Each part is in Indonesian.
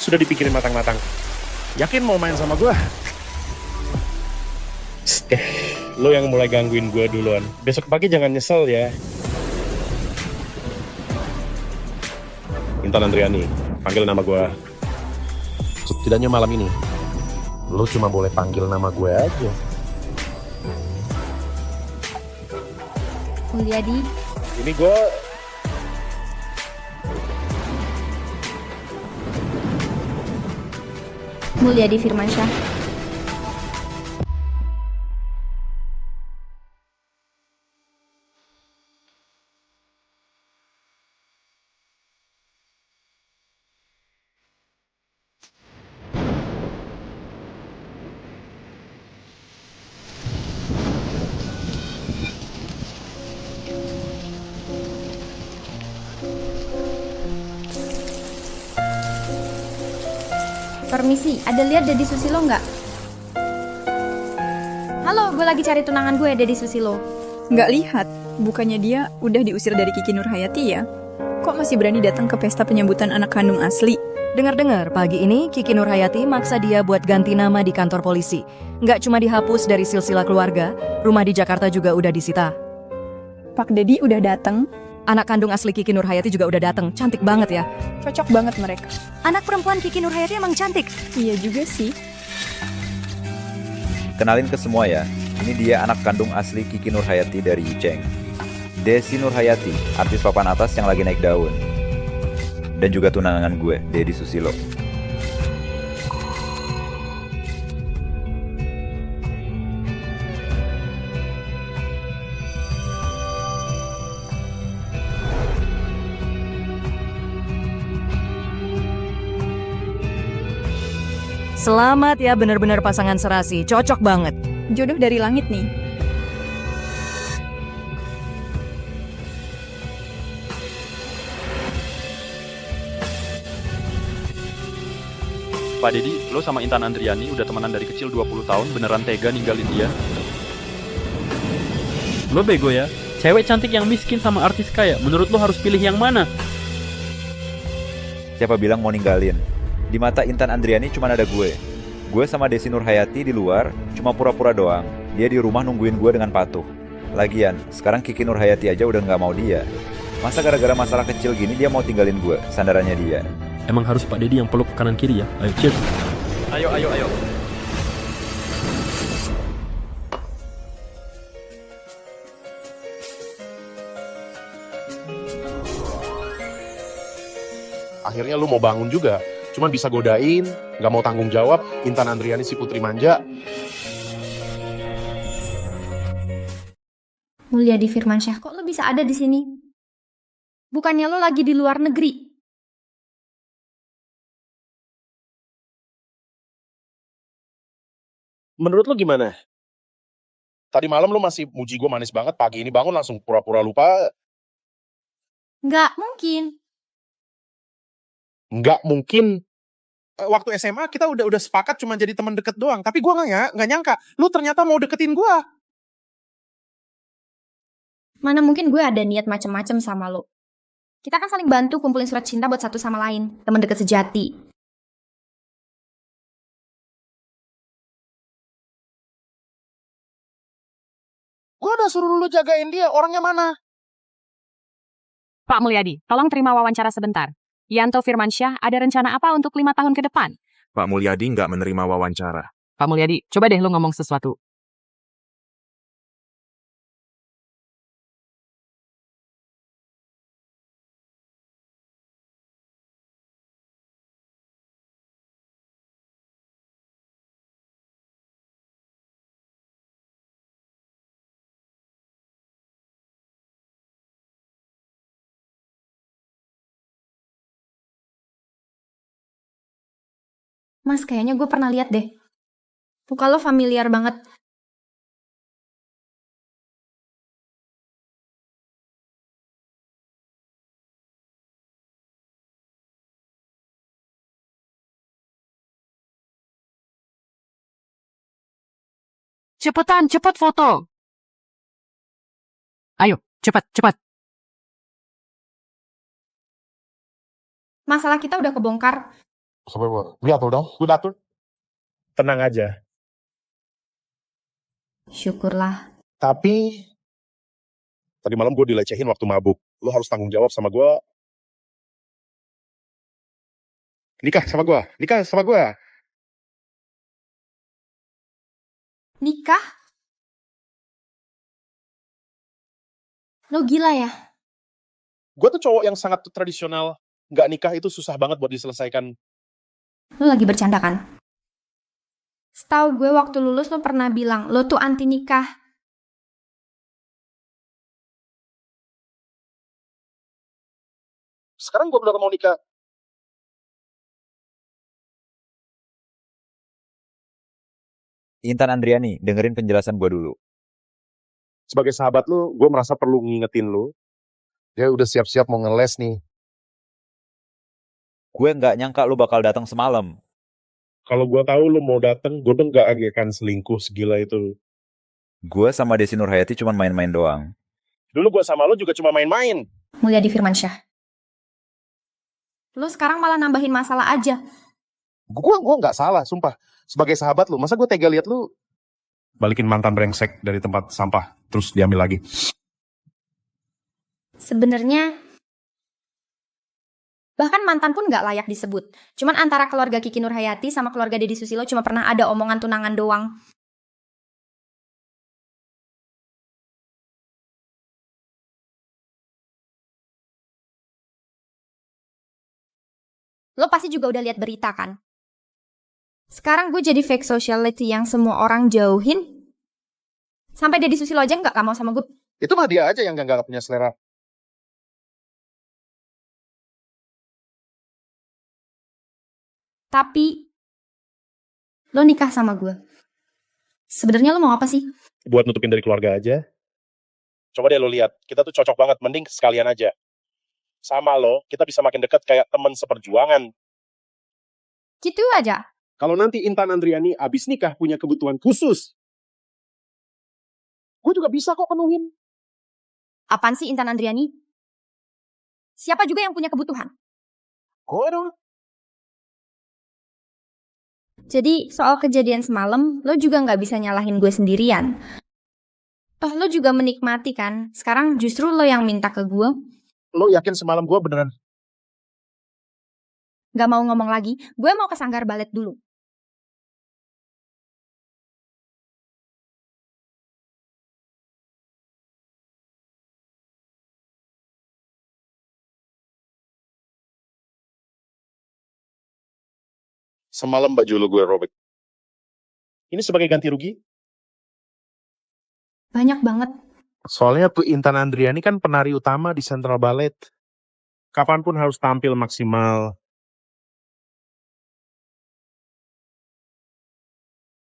sudah dipikirin matang-matang. Yakin mau main sama gue? Lo yang mulai gangguin gue duluan. Besok pagi jangan nyesel ya. Intan Andriani, panggil nama gue. Setidaknya malam ini, lo cuma boleh panggil nama gue aja. Mulyadi, Ini gue... Mulyadi Firmansyah. Permisi, ada lihat Deddy Susilo nggak? Halo, gue lagi cari tunangan gue, Deddy Susilo. Nggak lihat, bukannya dia udah diusir dari Kiki Nurhayati ya? Kok masih berani datang ke pesta penyambutan anak kandung asli? Dengar-dengar, pagi ini Kiki Nurhayati maksa dia buat ganti nama di kantor polisi. Nggak cuma dihapus dari silsilah keluarga, rumah di Jakarta juga udah disita. Pak Deddy udah datang, Anak kandung asli Kiki Nurhayati juga udah datang, cantik banget ya. cocok banget mereka. Anak perempuan Kiki Nurhayati emang cantik. Iya juga sih. Kenalin ke semua ya, ini dia anak kandung asli Kiki Nurhayati dari Yucheng. Desi Nurhayati, artis papan atas yang lagi naik daun. Dan juga tunangan gue, Deddy Susilo. Selamat ya, bener-bener pasangan serasi, cocok banget. Jodoh dari langit nih. Pak Deddy, lo sama Intan Andriani udah temenan dari kecil 20 tahun, beneran tega ninggalin dia? Lo bego ya? Cewek cantik yang miskin sama artis kaya, menurut lo harus pilih yang mana? Siapa bilang mau ninggalin? Di mata Intan Andriani cuma ada gue. Gue sama Desi Nurhayati di luar, cuma pura-pura doang. Dia di rumah nungguin gue dengan patuh. Lagian, sekarang Kiki Nurhayati aja udah nggak mau dia. Masa gara-gara masalah kecil gini dia mau tinggalin gue, sandarannya dia. Emang harus Pak Deddy yang peluk kanan kiri ya? Ayo, cheers. Ayo, ayo, ayo. Akhirnya lu mau bangun juga. Cuman bisa godain, nggak mau tanggung jawab. Intan Andriani si putri manja. Mulyadi Firmansyah, kok lo bisa ada di sini? Bukannya lo lagi di luar negeri? Menurut lu gimana? Tadi malam lu masih muji gue manis banget, pagi ini bangun langsung pura-pura lupa. Nggak mungkin. Nggak mungkin. Waktu SMA kita udah sepakat cuma jadi teman deket doang. Tapi gue nggak nyangka, lu ternyata mau deketin gue. Mana mungkin gue ada niat macem-macem sama lo. Kita kan saling bantu kumpulin surat cinta buat satu sama lain. Teman deket sejati. Gue udah suruh lu jagain dia, orangnya mana? Pak Mulyadi, tolong terima wawancara sebentar. Yanto Firmansyah ada rencana apa untuk 5 tahun ke depan? Pak Mulyadi nggak menerima wawancara. Pak Mulyadi, coba deh lo ngomong sesuatu. Mas, kayaknya gue pernah lihat deh. Muka lo familiar banget. Cepetan, cepet foto. Ayo, cepat, cepat. Masalah kita udah kebongkar. Sampai lihat dong, gue atur. Tenang aja. Syukurlah. Tapi tadi malam gue dilecehin waktu mabuk. Lo harus tanggung jawab sama gue. Nikah sama gue. Nikah? Lo gila ya? Gue tuh cowok yang sangat tradisional. Nggak nikah itu susah banget buat diselesaikan. Lo lagi bercanda kan? Setahu gue waktu lulus lo pernah bilang lo tuh anti nikah. Sekarang gue benar mau nikah. Intan Andriani, dengerin penjelasan gue dulu. Sebagai sahabat lu, gue merasa perlu ngingetin lu. Dia udah siap-siap mau ngeles nih. Gue nggak nyangka lu bakal datang semalam. Kalau gue tahu lu mau datang, gue tuh nggak akan selingkuh segila itu. Gue sama Desi Nurhayati cuma main-main doang. Dulu gue sama lu juga cuma main-main. Mulyadi Firmansyah. Lo sekarang malah nambahin masalah aja. Gue nggak salah, sumpah. Sebagai sahabat lu, masa gue tega lihat lu balikin mantan brengsek dari tempat sampah, terus diambil lagi. Sebenarnya bahkan mantan pun nggak layak disebut. Cuman antara keluarga Kiki Nurhayati sama keluarga Deddy Susilo cuma pernah ada omongan tunangan doang. Lo pasti juga udah lihat berita kan? Sekarang gue jadi fake sociality yang semua orang jauhin. Sampai Deddy Susilo aja nggak mau sama gue. Itu mah dia aja yang nggak punya selera. Tapi lo nikah sama gue. Sebenarnya lo mau apa sih? Buat nutupin dari keluarga aja. Coba deh lo lihat, kita tuh cocok banget, mending sekalian aja. Sama lo, kita bisa makin dekat kayak teman seperjuangan. Gitu aja. Kalau nanti Intan Andriani abis nikah punya kebutuhan khusus, gue juga bisa kok penuhin. Apaan sih Intan Andriani? Siapa juga yang punya kebutuhan? Gue dong. Jadi soal kejadian semalam, lo juga nggak bisa nyalahin gue sendirian. Toh lo juga menikmati kan? Sekarang justru lo yang minta ke gue. Lo yakin semalam gue beneran? Gak mau ngomong lagi, gue mau ke sanggar balet dulu. Semalam baju lo gue robek. Ini sebagai ganti rugi? Banyak banget. Soalnya tuh Intan Andriani kan penari utama di Central Ballet. Kapanpun harus tampil maksimal.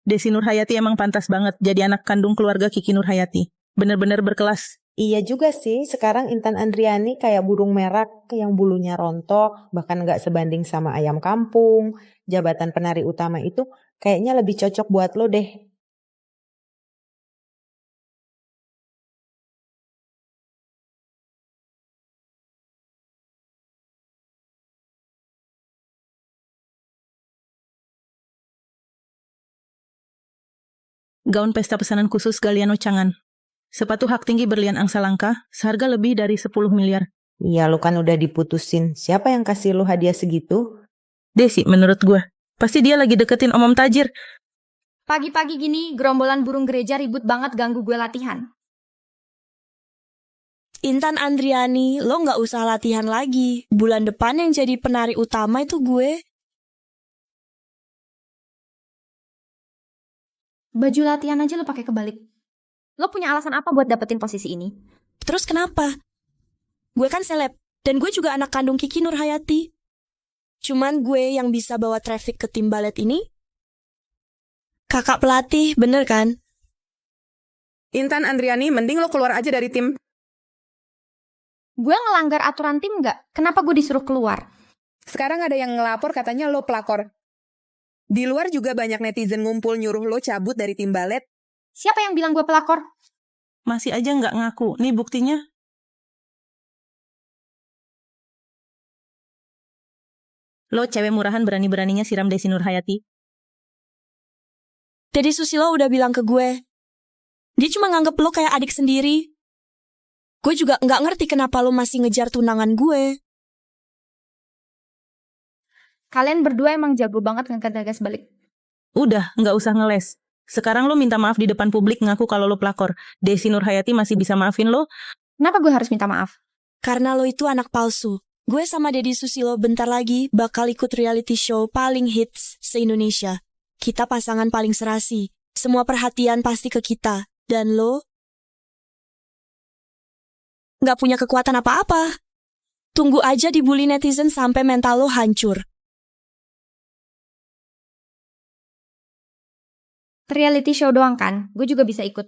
Desi Nurhayati emang pantas banget jadi anak kandung keluarga Kiki Nurhayati. Bener-bener berkelas. Iya juga sih, sekarang Intan Andriani kayak burung merak yang bulunya rontok, bahkan nggak sebanding sama ayam kampung. Jabatan penari utama itu kayaknya lebih cocok buat lo deh. Gaun pesta pesanan khusus Galliano Cangan. Sepatu hak tinggi berlian angsa langka, seharga lebih dari 10 miliar. Iya, lo kan udah diputusin. Siapa yang kasih lo hadiah segitu? Desi, menurut gue. Pasti dia lagi deketin Om Tajir. Pagi-pagi gini, gerombolan burung gereja ribut banget ganggu gue latihan. Intan Andriani, lo nggak usah latihan lagi. Bulan depan yang jadi penari utama itu gue. Baju latihan aja lo pakai kebalik. Lo punya alasan apa buat dapetin posisi ini? Terus kenapa? Gue kan seleb, dan gue juga anak kandung Kiki Nurhayati. Cuman gue yang bisa bawa traffic ke tim balet ini. Kakak pelatih, bener kan? Intan Andriani, mending lo keluar aja dari tim. Gue ngelanggar aturan tim nggak? Kenapa gue disuruh keluar? Sekarang ada yang ngelapor katanya lo pelakor. Di luar juga banyak netizen ngumpul nyuruh lo cabut dari tim balet. Siapa yang bilang gue pelakor? Masih aja nggak ngaku. Nih buktinya. Lo cewek murahan berani-beraninya siram Desi Nurhayati. Dedi Susilo udah bilang ke gue. Dia cuma nganggep lo kayak adik sendiri. Gue juga nggak ngerti kenapa lo masih ngejar tunangan gue. Kalian berdua emang jago banget ngegas balik. Udah, nggak usah ngeles. Sekarang lo minta maaf di depan publik ngaku kalau lo pelakor. Desi Nurhayati masih bisa maafin lo. Kenapa gue harus minta maaf? Karena lo itu anak palsu. Gue sama Dedi Susilo bentar lagi bakal ikut reality show paling hits se-Indonesia. Kita pasangan paling serasi. Semua perhatian pasti ke kita. Dan lo nggak punya kekuatan apa-apa. Tunggu aja dibully netizen sampai mental lo hancur. Reality show doang kan? Gue juga bisa ikut.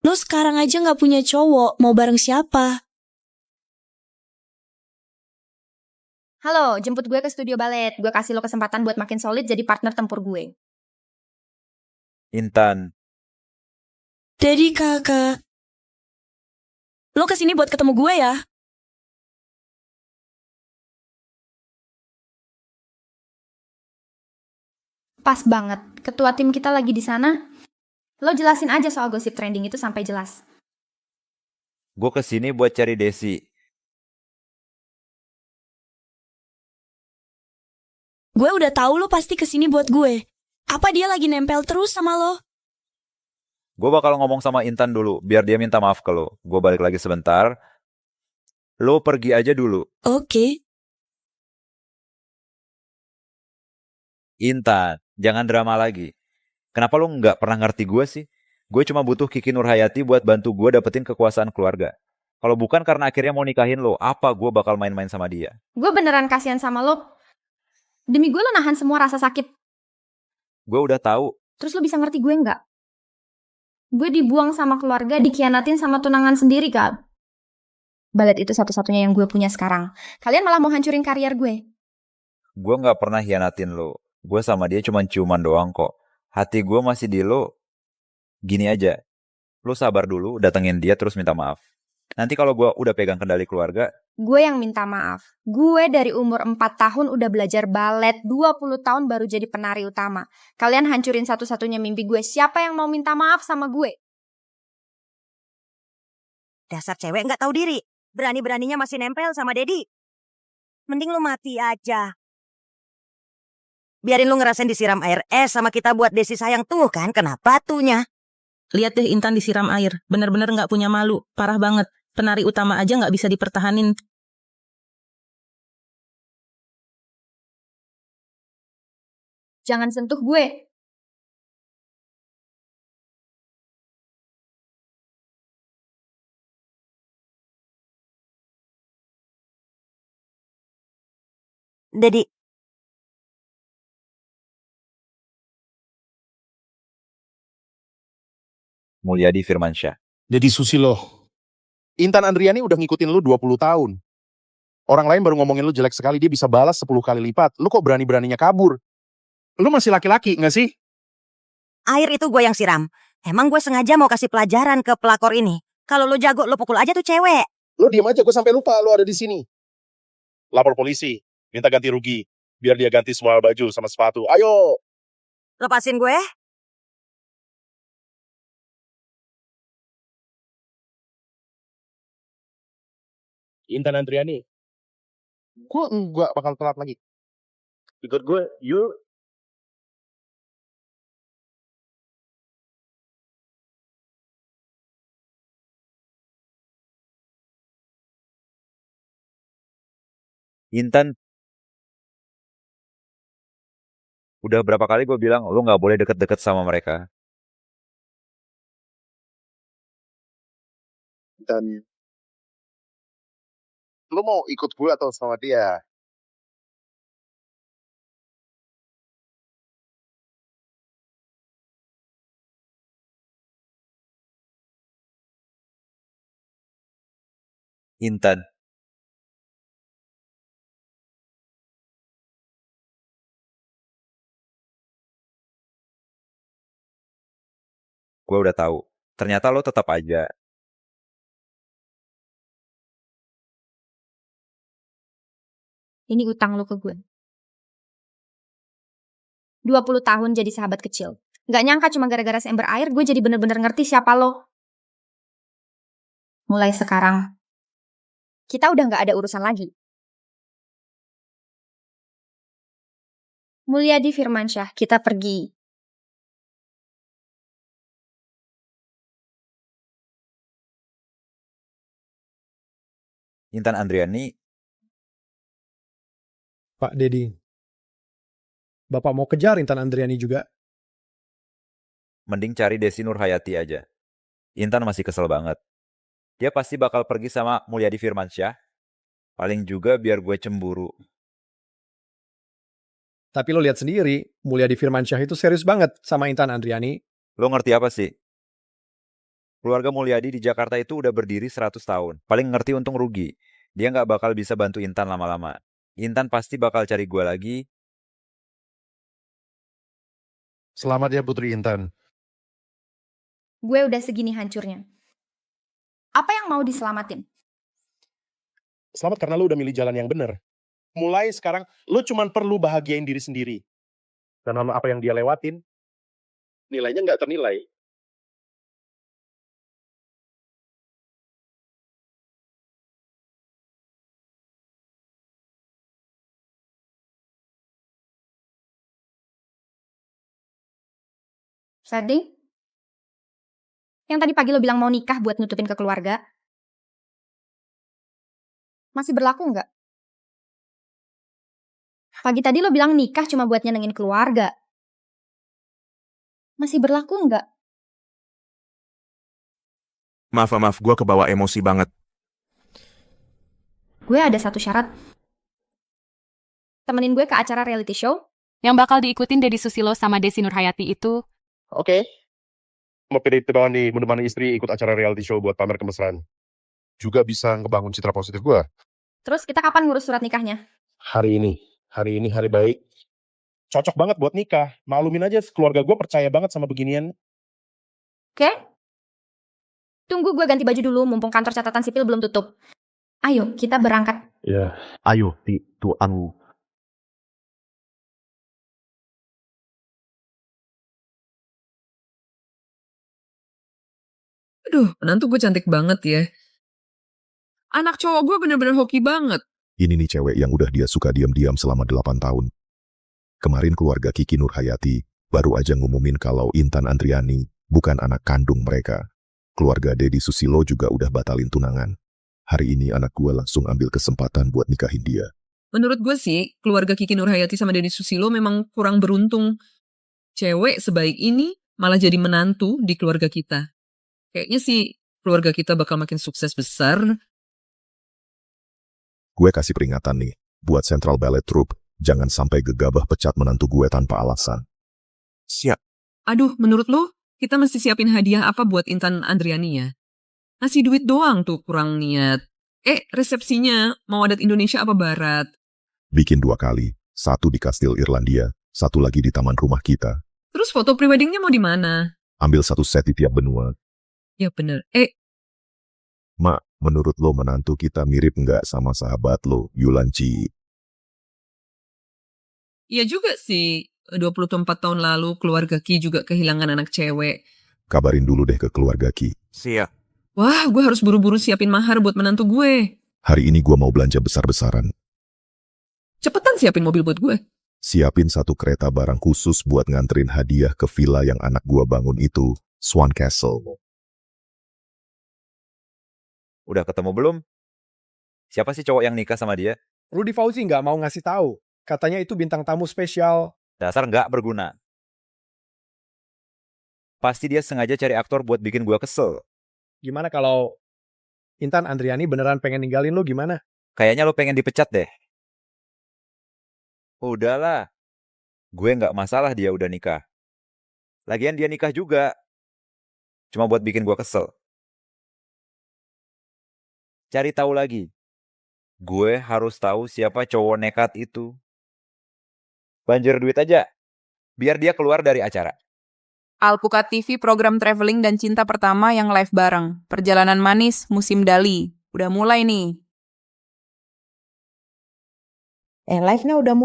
Lo sekarang aja nggak punya cowok, mau bareng siapa? Halo, jemput gue ke studio balet. Gue kasih lo kesempatan buat makin solid jadi partner tempur gue. Intan, Dedi kakak. Lo kesini buat ketemu gue ya? Pas banget. Ketua tim kita lagi di sana. Lo jelasin aja soal gosip trending itu sampai jelas. gue kesini buat cari Desi. Gue udah tahu lo pasti kesini buat gue. Apa dia lagi nempel terus sama lo? Gue bakal ngomong sama Intan dulu, biar dia minta maaf ke lo. Gue balik lagi sebentar. Lo pergi aja dulu. Oke. Intan, jangan drama lagi. Kenapa lo nggak pernah ngerti gue sih? Gue cuma butuh Kiki Nurhayati buat bantu gue dapetin kekuasaan keluarga. Kalau bukan karena akhirnya mau nikahin lo, apa gue bakal main-main sama dia? Gue beneran kasihan sama lo. Demi gue lo nahan semua rasa sakit. Gue udah tahu. Terus lo bisa ngerti gue nggak? Gue dibuang sama keluarga, dikhianatin sama tunangan sendiri, Kak. Balet itu satu-satunya yang gue punya sekarang. Kalian malah mau hancurin karier gue. Gue nggak pernah hianatin lo. Gue sama dia cuma ciuman doang kok. Hati gue masih di lo. Gini aja. Lo sabar dulu, datengin dia terus minta maaf. Nanti kalau gue udah pegang kendali keluarga, Gue yang minta maaf. Gue dari umur 4 tahun udah belajar balet, 20 tahun baru jadi penari utama. Kalian hancurin satu-satunya mimpi gue. Siapa yang mau minta maaf sama gue? Dasar cewek nggak tahu diri. Berani-beraninya masih nempel sama Dedi. Mending lu mati aja. Biarin lu ngerasain disiram air es sama kita buat Desi sayang tuh kan kena batunya. Lihat deh Intan disiram air. Bener-bener nggak punya malu. Parah banget. Penari utama aja nggak bisa dipertahanin. Jangan sentuh gue. Dedi. Mulyadi Firmansyah. Dedi Susilo. Intan Andriani udah ngikutin lu 20 tahun. Orang lain baru ngomongin lu jelek sekali, dia bisa balas 10 kali lipat. Lu kok berani-beraninya kabur? Lu masih laki-laki nggak sih? Air itu gue yang siram. Emang gue sengaja mau kasih pelajaran ke pelakor ini. Kalau lu jago, lu pukul aja tuh cewek. Lu diem aja, gue sampai lupa lu ada di sini. Lapor polisi, minta ganti rugi. Biar dia ganti semua baju sama sepatu. Ayo! Lepasin gue. Intan Andriani. Gue enggak bakal telat lagi. Ikut gue, yuk. Intan, udah berapa kali gue bilang lo nggak boleh deket-deket sama mereka. Dan lu mau ikut gue atau sama dia? Intan, gue udah tahu. Ternyata lo tetap aja. Ini utang lo ke gue. 20 tahun jadi sahabat kecil. Gak nyangka cuma gara-gara seember air gue jadi bener-bener ngerti siapa lo. Mulai sekarang, kita udah gak ada urusan lagi. Mulyadi Firmansyah, kita pergi. Intan Andriani, Pak Dedi, Bapak mau kejar Intan Andriani juga? mending cari Desi Nurhayati aja. Intan masih kesel banget. Dia pasti bakal pergi sama Mulyadi Firmansyah. Paling juga biar gue cemburu. Tapi lo lihat sendiri, Mulyadi Firmansyah itu serius banget sama Intan Andriani. Lo ngerti apa sih? Keluarga Mulyadi di Jakarta itu udah berdiri 100 tahun. Paling ngerti untung rugi. Dia nggak bakal bisa bantu Intan lama-lama. Intan pasti bakal cari gue lagi. Selamat ya Putri Intan. Gue udah segini hancurnya. Apa yang mau diselamatin? Selamat karena lu udah milih jalan yang bener. Mulai sekarang, lu cuman perlu bahagiain diri sendiri. Dan apa yang dia lewatin, nilainya nggak ternilai. Sadi? Yang tadi pagi lo bilang mau nikah buat nutupin ke keluarga. Masih berlaku nggak? Pagi tadi lo bilang nikah cuma buat nyenengin keluarga. Masih berlaku nggak? Maaf, gue kebawa emosi banget. Gue ada satu syarat. Temenin gue ke acara reality show. Yang bakal diikutin Deddy Susilo sama Desi Nurhayati itu. Oke. Mau pilih nih menemani istri ikut acara reality show buat pamer kemesraan. Juga bisa ngebangun citra positif gue. Terus kita kapan ngurus surat nikahnya? Hari ini hari baik. Cocok banget buat nikah. Maklumin aja keluarga gue percaya banget sama beginian. Oke? Tunggu gue ganti baju dulu mumpung kantor catatan sipil belum tutup. Ayo, kita berangkat. Ya, ayo, Tuan. Aduh, menantu gue cantik banget ya. Anak cowok gue bener-bener hoki banget. Ini nih cewek yang udah dia suka diam-diam selama 8 tahun. Kemarin keluarga Kiki Nurhayati baru aja ngumumin kalau Intan Andriani bukan anak kandung mereka. Keluarga Deddy Susilo juga udah batalin tunangan. Hari ini anak gue langsung ambil kesempatan buat nikahin dia. Menurut gue sih, keluarga Kiki Nurhayati sama Deddy Susilo memang kurang beruntung. Cewek sebaik ini malah jadi menantu di keluarga kita. Kayaknya sih keluarga kita bakal makin sukses besar. Gue kasih peringatan nih, buat Central Ballet Troupe, jangan sampai gegabah pecat menantu gue tanpa alasan. Siap. Aduh, menurut lo, kita mesti siapin hadiah apa buat Intan Andriani ya? Ngasih duit doang tuh kurang niat. Resepsinya mau adat Indonesia apa barat? Bikin 2 kali, satu di Kastil Irlandia, satu lagi di taman rumah kita. Terus foto preweddingnya mau di mana? Ambil 1 set di tiap benua. Ya bener. Mak, menurut lo menantu kita mirip nggak sama sahabat lo, Yulanci? Iya juga sih. 24 tahun lalu keluarga Ki juga kehilangan anak cewek. Kabarin dulu deh ke keluarga Ki. Siap. Wah, gue harus buru-buru siapin mahar buat menantu gue. Hari ini gue mau belanja besar-besaran. Cepetan siapin mobil buat gue. Siapin 1 kereta barang khusus buat nganterin hadiah ke villa yang anak gue bangun itu, Swan Castle. Udah ketemu belum? Siapa sih cowok yang nikah sama dia? Rudy Fauzi nggak mau ngasih tahu. Katanya itu bintang tamu spesial. Dasar nggak berguna. Pasti dia sengaja cari aktor buat bikin gua kesel. Gimana kalau Intan Andriani beneran pengen ninggalin lo gimana? Kayaknya lo pengen dipecat deh. Udahlah. Gue nggak masalah dia udah nikah. Lagian dia nikah juga. Cuma buat bikin gua kesel. Cari tahu lagi. Gue harus tahu siapa cowok nekat itu. Banjir duit aja. Biar dia keluar dari acara. Alpukat TV program traveling dan cinta pertama yang live bareng. Perjalanan manis musim Dali. Udah mulai nih. Live-nya udah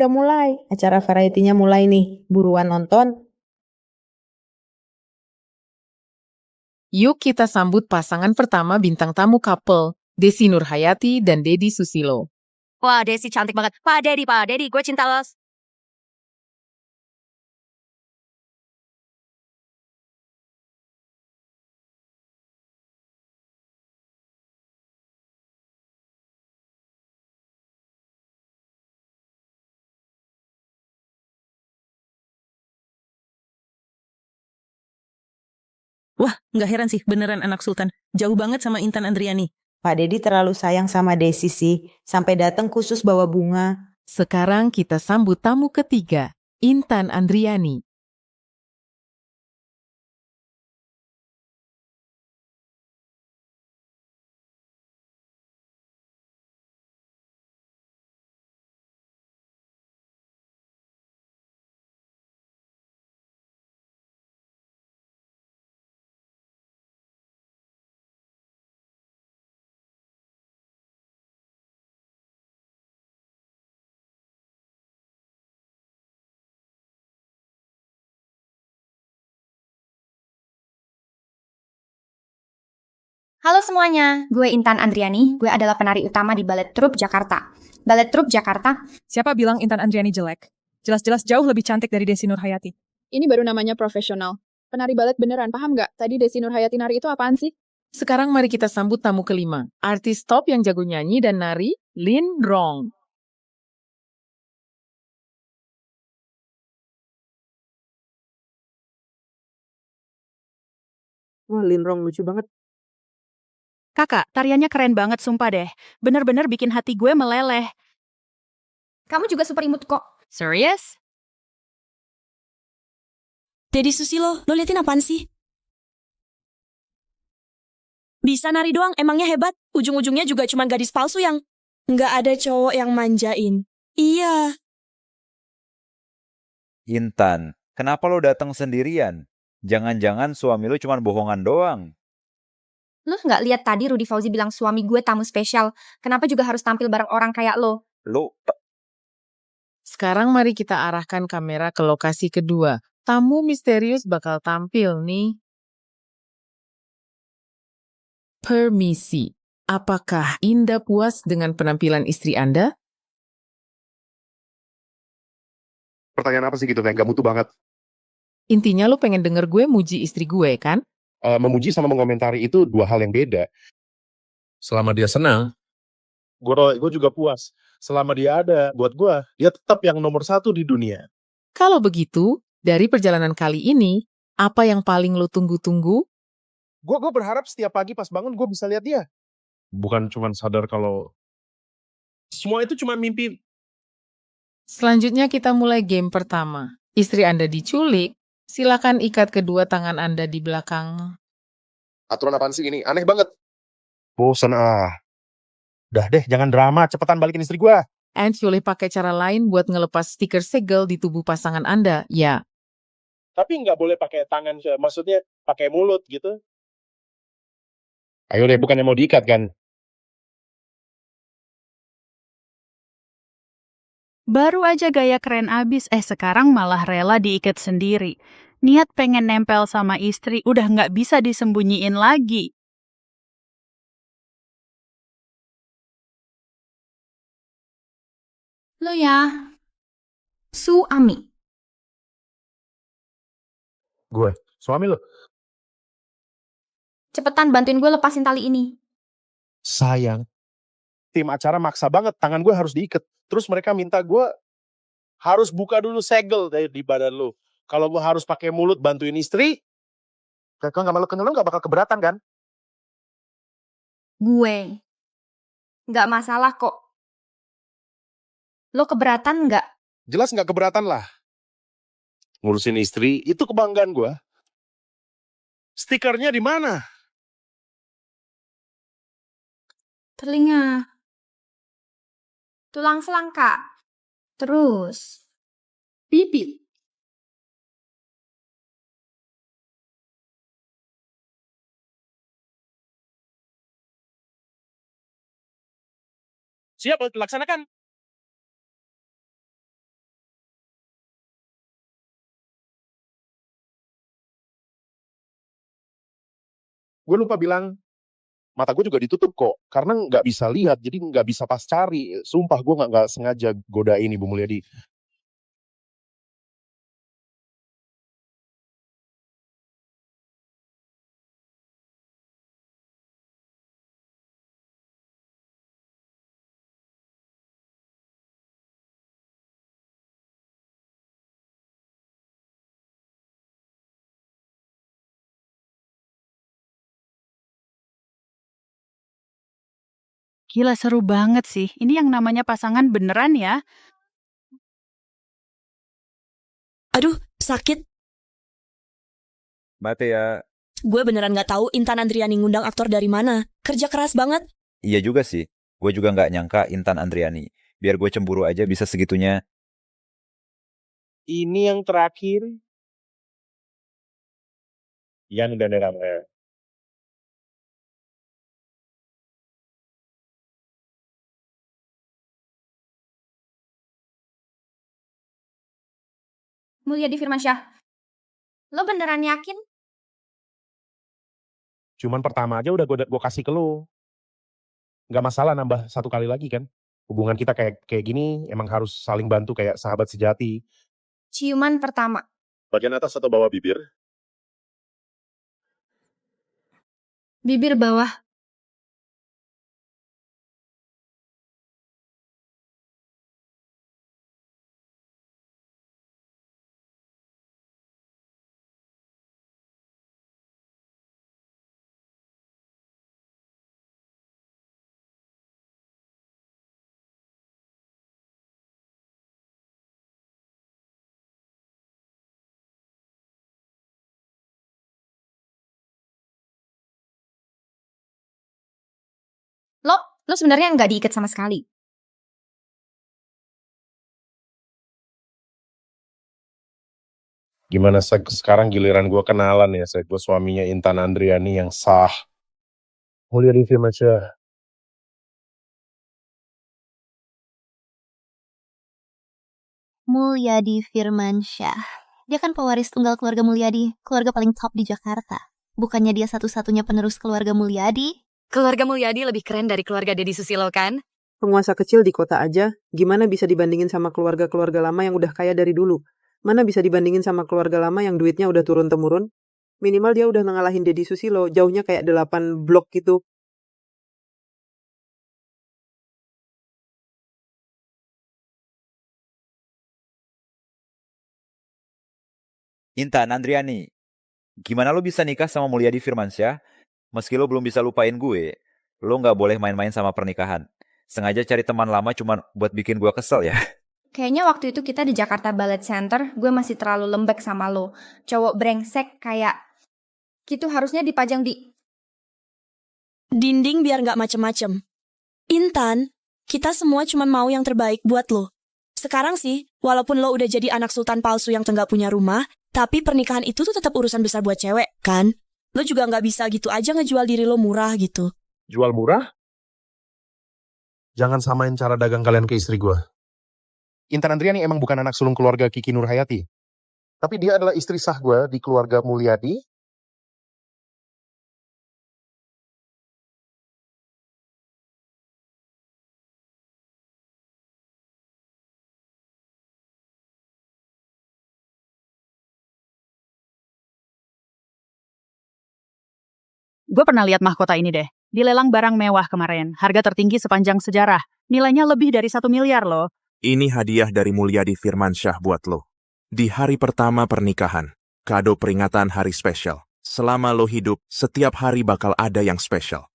mulai. Acara variety-nya mulai nih. Buruan nonton. Yuk kita sambut pasangan pertama bintang tamu couple, Desi Nurhayati dan Dedi Susilo. Wah, Desi cantik banget. Pak Dedi, gue cinta lo. Wah, nggak heran sih beneran anak sultan. Jauh banget sama Intan Andriani. Pak Dedi terlalu sayang sama Desi sih. Sampai datang khusus bawa bunga. Sekarang kita sambut tamu ketiga, Intan Andriani. Halo semuanya, gue Intan Andriani, gue adalah penari utama di Ballet Troupe Jakarta. Ballet Troupe Jakarta. Siapa bilang Intan Andriani jelek? Jelas-jelas jauh lebih cantik dari Desi Nurhayati. Ini baru namanya profesional. Penari balet beneran, paham nggak? Tadi Desi Nurhayati nari itu apaan sih? Sekarang mari kita sambut tamu kelima, artis top yang jago nyanyi dan nari, Lin Rong. Wah, Lin Rong lucu banget. Kakak, tariannya keren banget sumpah deh. Bener-bener bikin hati gue meleleh. Kamu juga super imut kok. Serious? Dedi Susilo, lo liatin apaan sih? Bisa nari doang, emangnya hebat? Ujung-ujungnya juga cuma gadis palsu yang nggak ada cowok yang manjain. Iya. Intan, kenapa lo datang sendirian? Jangan-jangan suami lo cuma bohongan doang. Lu nggak lihat tadi Rudy Fauzi bilang suami gue tamu spesial. Kenapa juga harus tampil bareng orang kayak lo? Sekarang mari kita arahkan kamera ke lokasi kedua. Tamu misterius bakal tampil nih. Permisi, apakah Indah puas dengan penampilan istri Anda? Pertanyaan apa sih gitu, Gak mutu banget. Intinya lu pengen denger gue muji istri gue, kan? Memuji sama mengomentari itu dua hal yang beda. Selama dia senang, Gue juga puas. Selama dia ada, buat gue, dia tetap yang nomor 1 di dunia. Kalau begitu, dari perjalanan kali ini, apa yang paling lo tunggu-tunggu? Gue berharap setiap pagi pas bangun gue bisa lihat dia. Bukan cuma sadar kalau semua itu cuma mimpi. Selanjutnya kita mulai game pertama. Istri Anda diculik, silakan ikat kedua tangan Anda di belakang. Aturan apaan sih ini? Aneh banget. Bosan ah. Udah deh, jangan drama. Cepetan balikin istri gue. And boleh pakai cara lain buat ngelepas stiker segel di tubuh pasangan Anda, ya. Tapi nggak boleh pakai tangan, maksudnya pakai mulut gitu. Ayo deh, bukannya mau diikat kan? Baru aja gaya keren abis, sekarang malah rela diikat sendiri. Niat pengen nempel sama istri udah nggak bisa disembunyiin lagi. Lo ya, suami. Gue, suami lo. Cepetan bantuin gue lepasin tali ini. Sayang. Tim acara maksa banget, tangan gue harus diikat. Terus mereka minta gue harus buka dulu segel di badan lo. Kalau gue harus pakai mulut bantuin istri, kalau nggak malu kenyal, lo nggak bakal keberatan kan? Gue. Nggak masalah kok. Lo keberatan nggak? Jelas nggak keberatan lah. Ngurusin istri, itu kebanggaan gue. Stikernya di mana? Telinga. Tulang selangka. Terus. Bibit. Siap, laksanakan. Gue lupa bilang, mata gue juga ditutup kok. Karena nggak bisa lihat, jadi nggak bisa pas cari. Sumpah gue nggak sengaja godain Ibu Mulyadi. Gila seru banget sih. Ini yang namanya pasangan beneran ya. Aduh, sakit. Mate ya. Gue beneran gak tahu Intan Andriani ngundang aktor dari mana. Kerja keras banget. Iya juga sih. Gue juga nggak nyangka Intan Andriani. Biar gue cemburu aja bisa segitunya. Ini yang terakhir. Yan dan Ramel. Mulyadi Firmansyah, lo beneran yakin? Cuman pertama aja udah gue kasih ke lo. Nggak masalah nambah satu kali lagi kan. Hubungan kita kayak gini emang harus saling bantu kayak sahabat sejati. Ciuman pertama. Bagian atas atau bawah bibir? Bibir bawah. Lo sebenarnya nggak diikat sama sekali. Gimana sekarang giliran gue kenalan ya, gue suaminya Intan Andriani yang sah. Mulyadi Firmansyah. Mulyadi Firmansyah. Dia kan pewaris tunggal keluarga Mulyadi, keluarga paling top di Jakarta. Bukannya dia satu-satunya penerus keluarga Mulyadi? Keluarga Mulyadi lebih keren dari keluarga Deddy Susilo kan? Penguasa kecil di kota aja, gimana bisa dibandingin sama keluarga-keluarga lama yang udah kaya dari dulu? Mana bisa dibandingin sama keluarga lama yang duitnya udah turun-temurun? Minimal dia udah ngalahin Deddy Susilo, jauhnya kayak 8 blok gitu. Intan Andriani, gimana lo bisa nikah sama Mulyadi Firmansyah? Meski lo belum bisa lupain gue, lo nggak boleh main-main sama pernikahan. Sengaja cari teman lama cuma buat bikin gue kesel ya. Kayaknya waktu itu kita di Jakarta Ballet Center, gue masih terlalu lembek sama lo. Cowok brengsek kayak gitu harusnya dipajang di dinding biar gak macem-macem. Intan, kita semua cuma mau yang terbaik buat lo. Sekarang sih, walaupun lo udah jadi anak sultan palsu yang nggak punya rumah, tapi pernikahan itu tuh tetap urusan besar buat cewek, kan? Lo juga nggak bisa gitu aja ngejual diri lo murah gitu. Jual murah? Jangan samain cara dagang kalian ke istri gue. Intan Andriani emang bukan anak sulung keluarga Kiki Nurhayati. Tapi dia adalah istri sah gue di keluarga Mulyadi. Gue pernah lihat mahkota ini deh. Di lelang barang mewah kemarin. Harga tertinggi sepanjang sejarah. Nilainya lebih dari 1 miliar loh. Ini hadiah dari Mulyadi Firmansyah buat lo. Di hari pertama pernikahan, kado peringatan hari spesial. Selama lo hidup, setiap hari bakal ada yang spesial.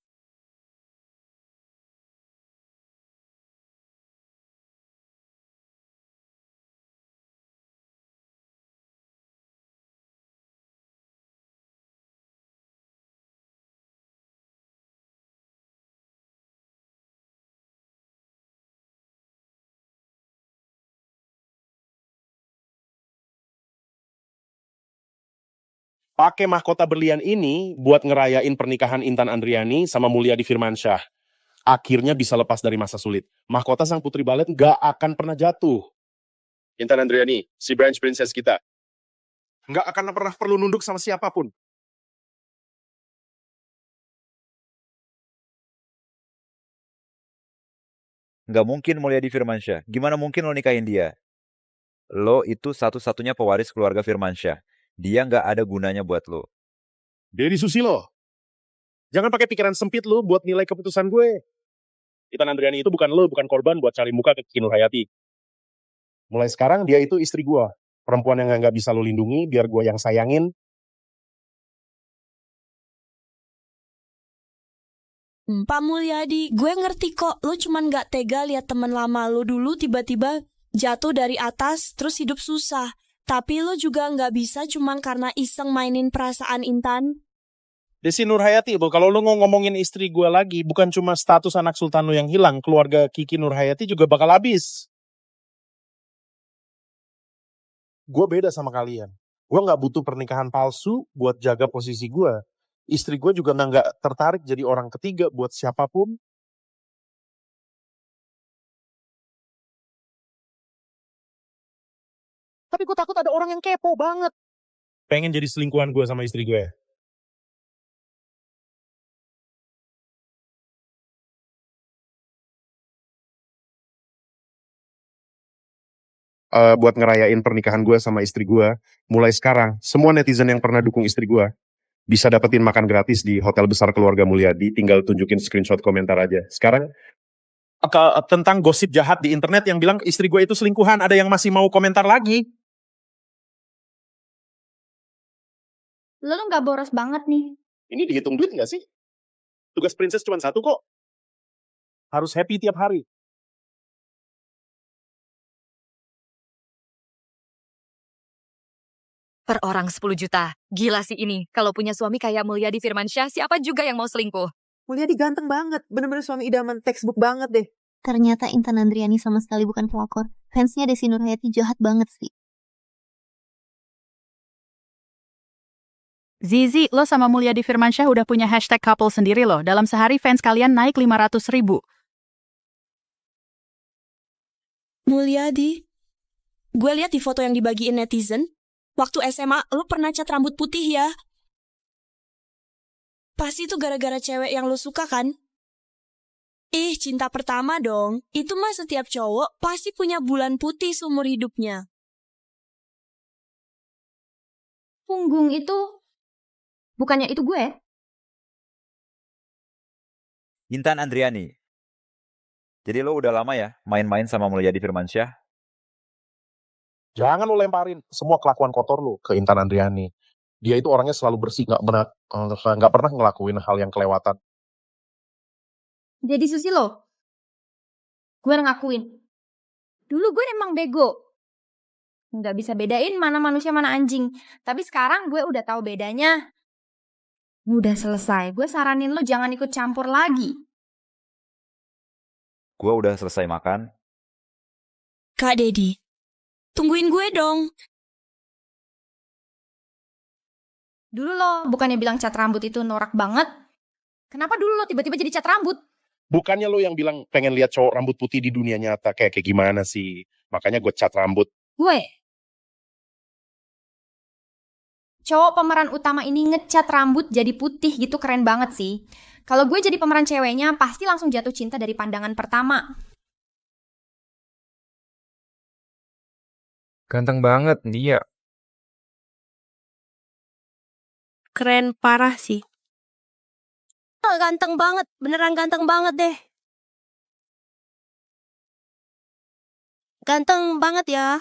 Pakai mahkota berlian ini buat ngerayain pernikahan Intan Andriani sama Mulyadi Firmansyah. Akhirnya bisa lepas dari masa sulit. Mahkota sang putri balet gak akan pernah jatuh. Intan Andriani, si branch princess kita. Gak akan pernah perlu nunduk sama siapapun. Nggak mungkin Mulyadi Firmansyah. Gimana mungkin lo nikahin dia? Lo itu satu-satunya pewaris keluarga Firmansyah. Dia nggak ada gunanya buat lo. Deddy Susilo, jangan pakai pikiran sempit lu buat nilai keputusan gue. Intan Andriani itu bukan lo, bukan korban buat cari muka ke Kiki Nurhayati. Mulai sekarang dia itu istri gue. Perempuan yang nggak bisa lo lindungi, biar gue yang sayangin. Pak Mulyadi, gue ngerti kok, lo cuman gak tega lihat temen lama lo dulu tiba-tiba jatuh dari atas terus hidup susah. Tapi lo juga gak bisa cuman karena iseng mainin perasaan Intan. Desi Nurhayati, kalau lo ngomongin istri gue lagi, bukan cuma status anak sultan lo yang hilang, keluarga Kiki Nurhayati juga bakal habis. Gue beda sama kalian. Gue nggak butuh pernikahan palsu buat jaga posisi gue. Istri gue juga nggak tertarik jadi orang ketiga buat siapapun. Tapi gue takut ada orang yang kepo banget. Pengen jadi selingkuhan gue sama istri gue. Buat ngerayain pernikahan gue sama istri gue, mulai sekarang, semua netizen yang pernah dukung istri gue, bisa dapetin makan gratis di hotel besar keluarga Mulyadi, tinggal tunjukin screenshot komentar aja. Sekarang, tentang gosip jahat di internet yang bilang istri gue itu selingkuhan, ada yang masih mau komentar lagi. Lo tuh gak boros banget nih. Ini dihitung duit gak sih? Tugas princess cuma satu kok. Harus happy tiap hari. Per orang 10 juta. Gila sih ini. Kalau punya suami kayak Mulyadi Firmansyah, siapa juga yang mau selingkuh? Mulyadi ganteng banget. Bener-bener suami idaman textbook banget deh. Ternyata Intan Andriani sama sekali bukan pelakor. Fansnya Desi Nurhayati jahat banget sih. Zizi, lo sama Mulyadi Firmansyah udah punya hashtag couple sendiri loh. Dalam sehari fans kalian naik 500.000. Mulyadi, gue lihat di foto yang dibagiin netizen, waktu SMA lo pernah cat rambut putih ya? Pasti itu gara-gara cewek yang lo suka kan? Ih, cinta pertama dong. Itu mah setiap cowok pasti punya bulan putih seumur hidupnya. Punggung itu bukannya itu gue? Intan Andriani. Jadi lo udah lama ya main-main sama Mulyadi Firmansyah? Jangan lo lemparin semua kelakuan kotor lo ke Intan Andriani. Dia itu orangnya selalu bersih, nggak pernah ngelakuin hal yang kelewatan. Jadi Susilo, gue ngakuin. Dulu gue emang bego. Nggak bisa bedain mana manusia mana anjing. Tapi sekarang gue udah tahu bedanya. Udah selesai. Gue saranin lo jangan ikut campur lagi. Gue udah selesai makan. Kak Dedi, tungguin gue dong. Dulu lo bukannya bilang cat rambut itu norak banget. Kenapa dulu lo tiba-tiba jadi cat rambut? Bukannya lo yang bilang pengen lihat cowok rambut putih di dunia nyata kayak gimana sih? Makanya gue cat rambut. Gue. Cowok pemeran utama ini ngecat rambut jadi putih gitu keren banget sih. Kalau gue jadi pemeran ceweknya pasti langsung jatuh cinta dari pandangan pertama. Ganteng banget dia. Keren parah sih. Ganteng banget, beneran ganteng banget deh. Ganteng banget ya.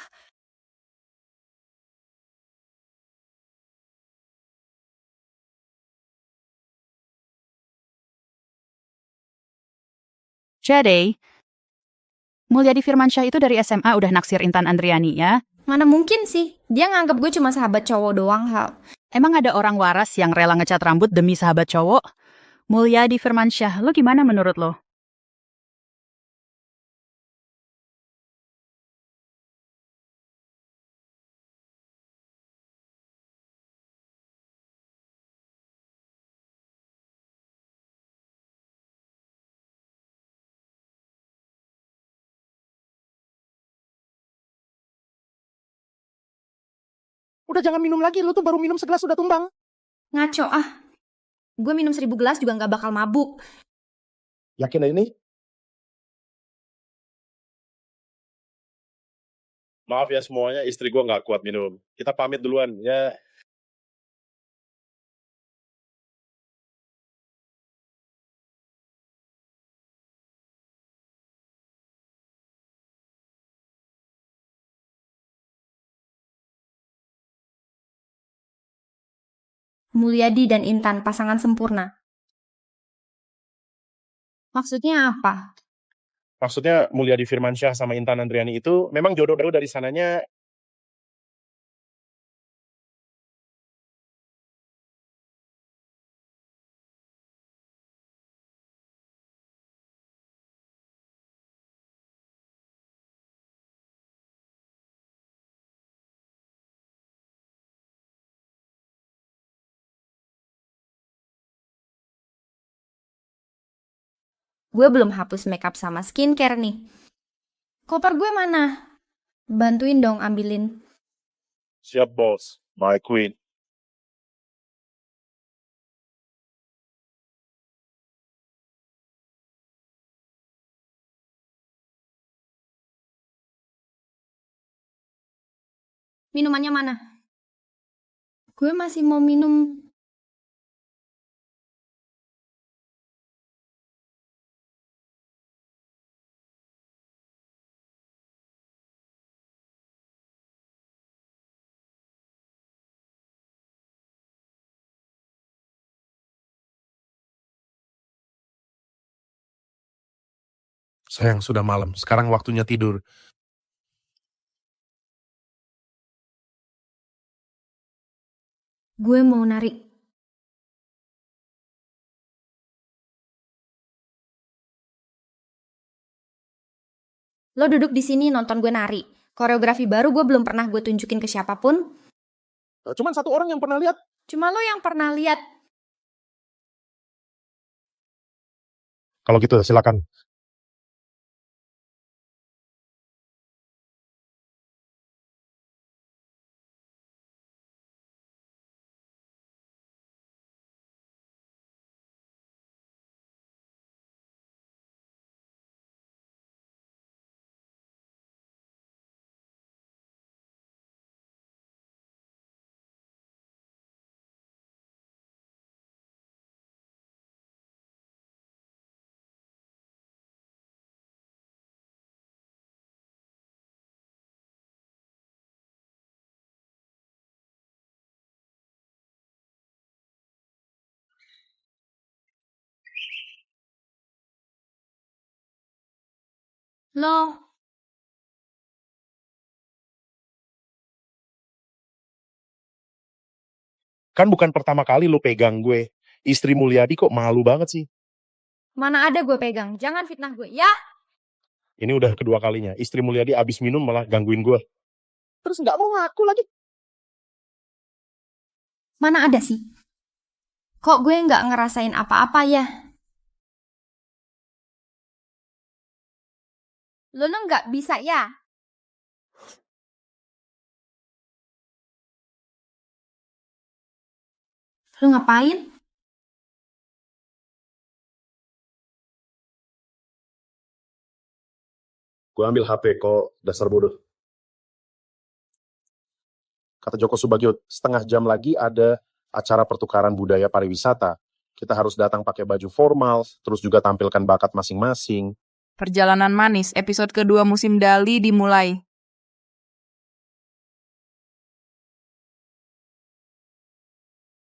Jadi, Mulyadi Firmansyah itu dari SMA udah naksir Intan Andriani ya? Mana mungkin sih? Dia nganggap gue cuma sahabat cowok doang, Hal. Emang ada orang waras yang rela ngecat rambut demi sahabat cowok? Mulyadi Firmansyah, lo gimana menurut lo? Udah jangan minum lagi, lo tuh baru minum segelas udah tumbang. Ngaco ah. Gue minum 1000 gelas juga gak bakal mabuk. Yakin ini? Maaf ya semuanya, istri gue nggak kuat minum. Kita pamit duluan, ya. Mulyadi dan Intan, pasangan sempurna. Maksudnya apa? Maksudnya Mulyadi Firmansyah sama Intan Andriani itu memang jodoh dari sananya. Gue belum hapus makeup sama skincare nih. Koper gue mana? Bantuin dong ambilin. Siap bos, my queen. Minumannya mana? Gue masih mau minum. Sayang, sudah malam. Sekarang waktunya tidur. Gue mau narik. Lo duduk di sini nonton gue nari. Koreografi baru gue belum pernah gue tunjukin ke siapapun. Cuman satu orang yang pernah lihat. Cuma lo yang pernah lihat. Kalau gitu silakan. Lo. Kan bukan pertama kali lo pegang gue. Istri Mulyadi kok malu banget sih. Mana ada gue pegang. Jangan fitnah gue, ya? Ini udah kedua kalinya. Istri Mulyadi abis minum malah gangguin gue. Terus nggak mau ngaku lagi. Mana ada sih? Kok gue nggak ngerasain apa-apa ya? Lo nggak bisa ya? Lo ngapain? Gue ambil HP kok, dasar bodoh. Kata Joko Subagio, setengah jam lagi ada acara pertukaran budaya pariwisata. Kita harus datang pakai baju formal, terus juga tampilkan bakat masing-masing. Perjalanan manis, episode kedua musim Dali dimulai.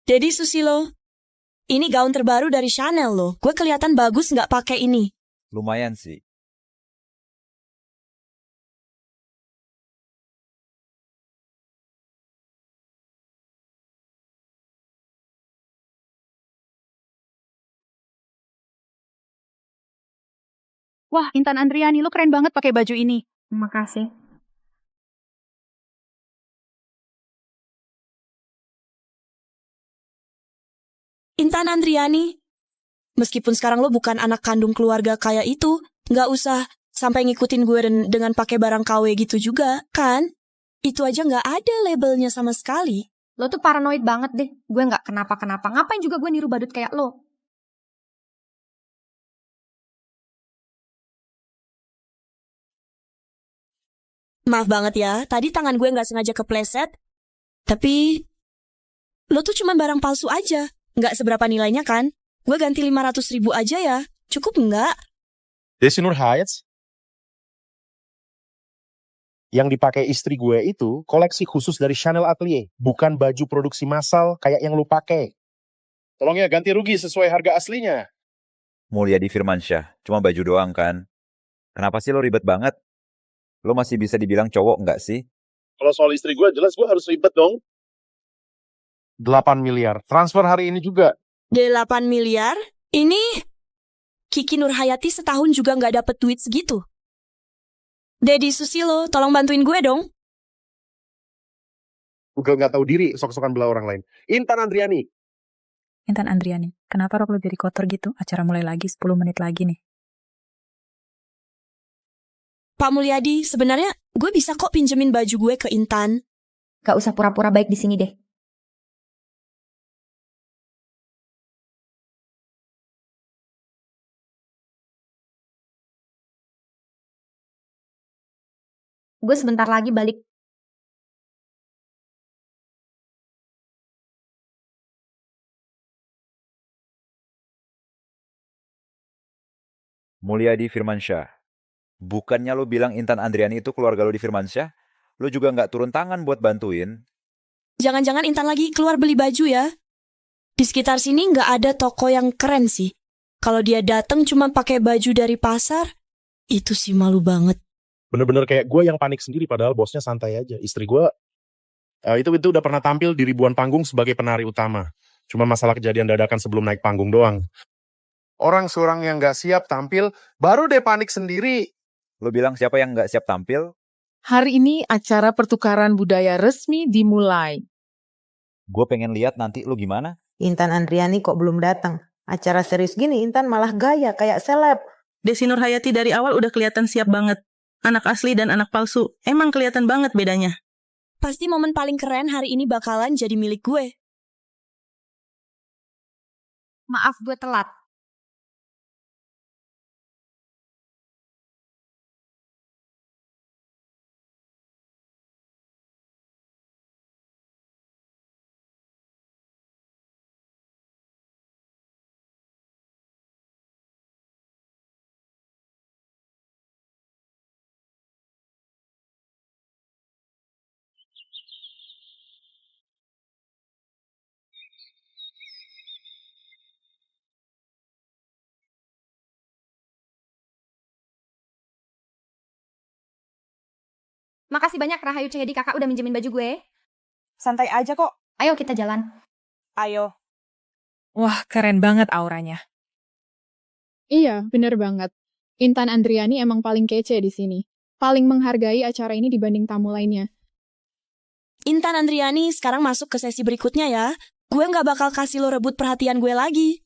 Dedi Susilo, ini gaun terbaru dari Chanel loh. Gue kelihatan bagus nggak pakai ini. Lumayan sih. Wah, Intan Andriani, lo keren banget pakai baju ini. Makasih. Intan Andriani, meskipun sekarang lo bukan anak kandung keluarga kaya itu, nggak usah sampai ngikutin gue dengan pakai barang KW gitu juga, kan? Itu aja nggak ada labelnya sama sekali. Lo tuh paranoid banget deh. Gue nggak kenapa-kenapa. Ngapain juga gue niru badut kayak lo? Maaf banget ya, tadi tangan gue nggak sengaja kepleset. Tapi, lo tuh cuma barang palsu aja. Nggak seberapa nilainya kan? Gue ganti 500.000 aja ya. Cukup nggak? Desi Nur Hayat, yang dipakai istri gue itu koleksi khusus dari Chanel Atelier, bukan baju produksi massal kayak yang lu pakai. Tolong ya ganti rugi sesuai harga aslinya. Mulyadi Firmansyah, cuma baju doang kan? Kenapa sih lo ribet banget? Lo masih bisa dibilang cowok nggak sih? Kalau soal istri gue, jelas gue harus ribet dong. 8 miliar, transfer hari ini juga. 8 miliar? Ini Kiki Nurhayati setahun juga nggak dapet duit segitu. Dedi Susilo, tolong bantuin gue dong. Gue nggak tahu diri, sok-sokan belah orang lain. Intan Andriani. Intan Andriani, kenapa rok lo jadi kotor gitu? Acara mulai lagi 10 menit lagi nih. Pak Mulyadi, sebenarnya gue bisa kok pinjemin baju gue ke Intan. Gak usah pura-pura baik di sini deh. Gue sebentar lagi balik. Mulyadi Firmansyah, bukannya lo bilang Intan Andriani itu keluarga lo di Firmansyah? Lo juga nggak turun tangan buat bantuin? Jangan-jangan Intan lagi keluar beli baju ya? Di sekitar sini nggak ada toko yang keren sih. Kalau dia datang cuma pakai baju dari pasar, itu sih malu banget. Bener-bener kayak gue yang panik sendiri, padahal bosnya santai aja. Istri gue itu udah pernah tampil di ribuan panggung sebagai penari utama. Cuma masalah kejadian dadakan sebelum naik panggung doang. Orang seorang yang gak siap tampil, baru deh panik sendiri. Lo bilang siapa yang gak siap tampil? Hari ini acara pertukaran budaya resmi dimulai. Gue pengen lihat nanti lo gimana. Intan Andriani kok belum datang. Acara serius gini Intan malah gaya kayak seleb. Desi Nur Hayati dari awal udah kelihatan siap banget. Anak asli dan anak palsu, emang kelihatan banget bedanya. Pasti momen paling keren hari ini bakalan jadi milik gue. Maaf gue telat. Makasih banyak Rahayu Cahyadi kakak udah minjemin baju gue. Santai aja kok. Ayo kita jalan. Ayo. Wah, keren banget auranya. Iya, bener banget. Intan Andriani emang paling kece di sini. Paling menghargai acara ini dibanding tamu lainnya. Intan Andriani sekarang masuk ke sesi berikutnya ya. Gue nggak bakal kasih lo rebut perhatian gue lagi.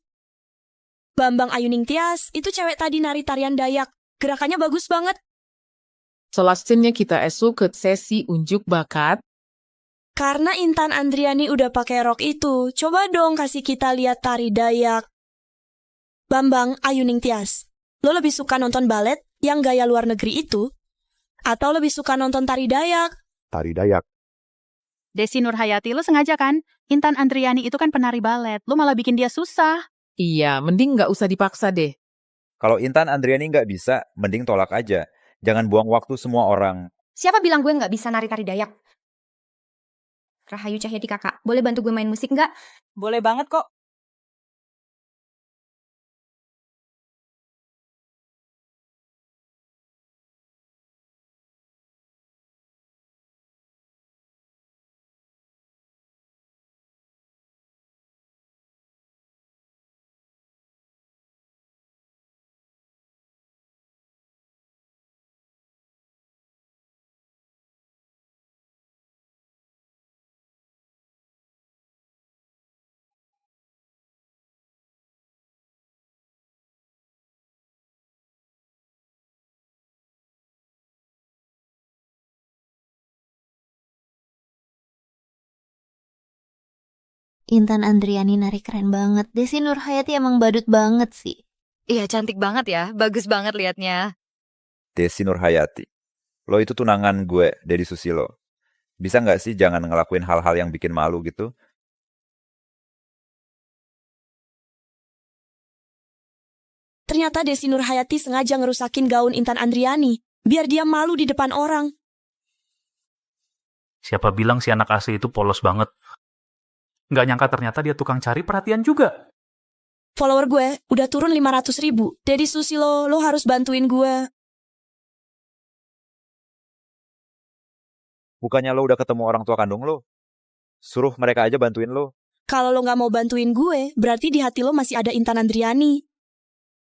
Bambang Ayuning Tias, itu cewek tadi nari tarian Dayak. Gerakannya bagus banget. Selanjutnya kita esok ke sesi unjuk bakat. Karena Intan Andriani udah pakai rok itu, coba dong kasih kita lihat tari Dayak. Bambang Ayuning Tias, lo lebih suka nonton balet yang gaya luar negeri itu? Atau lebih suka nonton tari Dayak? Tari Dayak. Desi Nur Hayati, lo sengaja kan? Intan Andriani itu kan penari balet. Lo malah bikin dia susah. Iya, mending nggak usah dipaksa deh. Kalau Intan Andriani nggak bisa, mending tolak aja. Jangan buang waktu semua orang. Siapa bilang gue nggak bisa nari-tari Dayak? Rahayu Cahyadi kakak, boleh bantu gue main musik nggak? Boleh banget kok. Intan Andriani nari keren banget. Desi Nur Hayati emang badut banget sih. Iya, cantik banget ya. Bagus banget liatnya. Desi Nur Hayati. Lo itu tunangan gue, Deddy Susilo. Bisa nggak sih jangan ngelakuin hal-hal yang bikin malu gitu? Ternyata Desi Nurhayati sengaja ngerusakin gaun Intan Andriani, biar dia malu di depan orang. Siapa bilang si anak asli itu polos banget? Nggak nyangka ternyata dia tukang cari perhatian juga. Follower gue udah turun 500.000. Deddy Susilo, lo harus bantuin gue. Bukannya lo udah ketemu orang tua kandung lo? Suruh mereka aja bantuin lo. Kalau lo gak mau bantuin gue, berarti di hati lo masih ada Intan Andriani.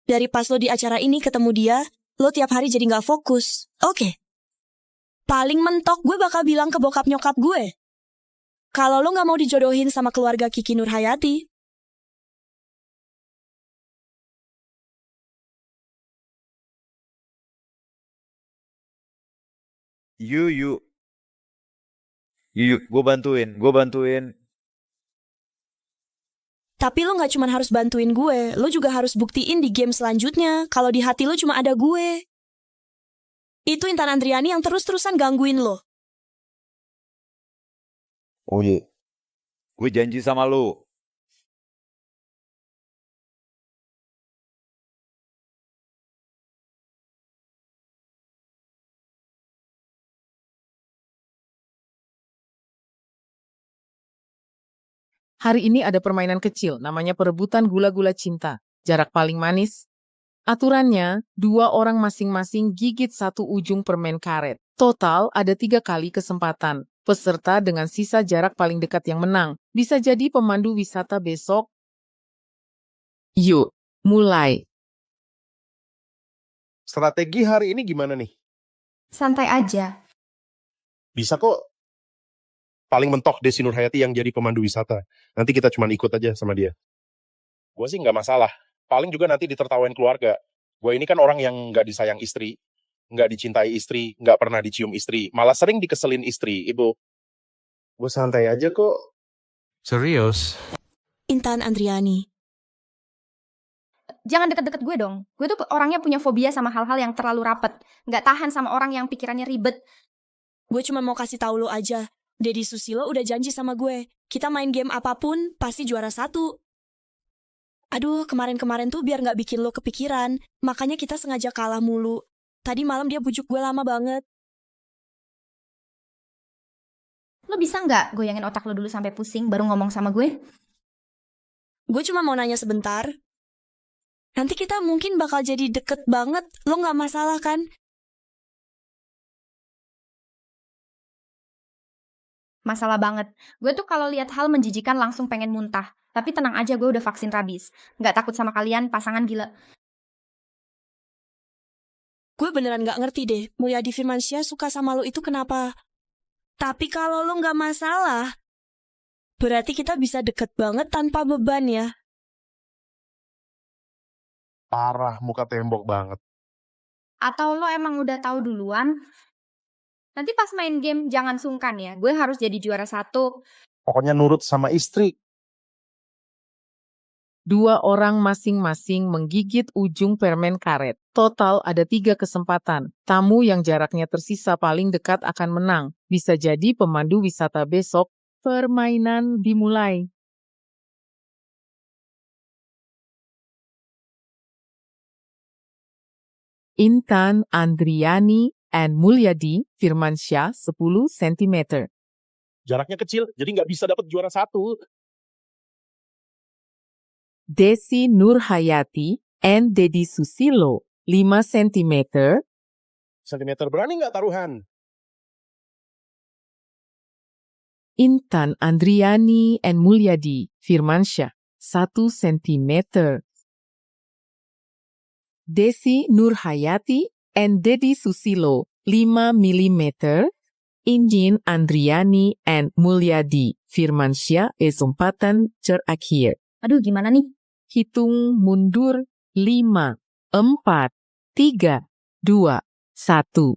Dari pas lo di acara ini ketemu dia, lo tiap hari jadi gak fokus. Oke. Paling mentok gue bakal bilang ke bokap nyokap gue. Kalau lo gak mau dijodohin sama keluarga Kiki Nurhayati. Yuk, gue bantuin. Tapi lo gak cuma harus bantuin gue, lo juga harus buktiin di game selanjutnya kalau di hati lo cuma ada gue. Itu Intan Andriani yang terus-terusan gangguin lo. Oh iya. Gue janji sama lo. Hari ini ada permainan kecil, namanya perebutan gula-gula cinta. Jarak paling manis. Aturannya, 2 orang masing-masing gigit 1 ujung permen karet. Total ada 3 kali kesempatan. Peserta dengan sisa jarak paling dekat yang menang. Bisa jadi pemandu wisata besok. Yuk, mulai. Strategi hari ini gimana nih? Santai aja. Bisa kok. Paling mentok Desi Nurhayati yang jadi pemandu wisata. Nanti kita cuma ikut aja sama dia. Gue sih nggak masalah. Paling juga nanti ditertawain keluarga. Gue ini kan orang yang nggak disayang istri, nggak dicintai istri, nggak pernah dicium istri, malah sering dikeselin istri, Ibu. Gue santai aja kok. Serius? Intan Andriani. Jangan deket-deket gue dong. Gue tuh orangnya punya fobia sama hal-hal yang terlalu rapet. Nggak tahan sama orang yang pikirannya ribet. Gue cuma mau kasih tahu lo aja. Deddy Susilo udah janji sama gue. Kita main game apapun, pasti juara 1. Aduh, kemarin-kemarin tuh biar gak bikin lo kepikiran. Makanya kita sengaja kalah mulu. Tadi malam dia bujuk gue lama banget. Lo bisa nggak goyangin otak lo dulu sampai pusing baru ngomong sama gue? Gue cuma mau nanya sebentar. Nanti kita mungkin bakal jadi deket banget. Lo gak masalah kan? Masalah banget. Gue tuh kalau lihat hal menjijikan langsung pengen muntah. Tapi tenang aja, gue udah vaksin rabies. Nggak takut sama kalian, pasangan gila. Gue beneran gak ngerti deh. Mulyadi Firmansyah suka sama lo itu kenapa? Tapi kalau lo gak masalah, berarti kita bisa deket banget tanpa beban ya. Parah, muka tembok banget. Atau lo emang udah tahu duluan? Nanti pas main game jangan sungkan ya. Gue harus jadi juara 1. Pokoknya nurut sama istri. 2 orang masing-masing menggigit ujung permen karet. Total ada 3 kesempatan. Tamu yang jaraknya tersisa paling dekat akan menang. Bisa jadi pemandu wisata besok. Permainan dimulai. Intan Andriani and Mulyadi Firmansyah 10 cm. Jaraknya kecil, jadi nggak bisa dapat juara 1. Desi Nurhayati and Deddy Susilo 5 cm. Sentimeter berani nggak taruhan? Intan Andriani and Mulyadi Firmansyah 1 cm. Desi Nurhayati and Deddy Susilo 5 mm. Intan Andriani and Mulyadi Firmansyah kesempatan terakhir. Aduh, gimana nih? Hitung mundur 5, 4, 3, 2, 1.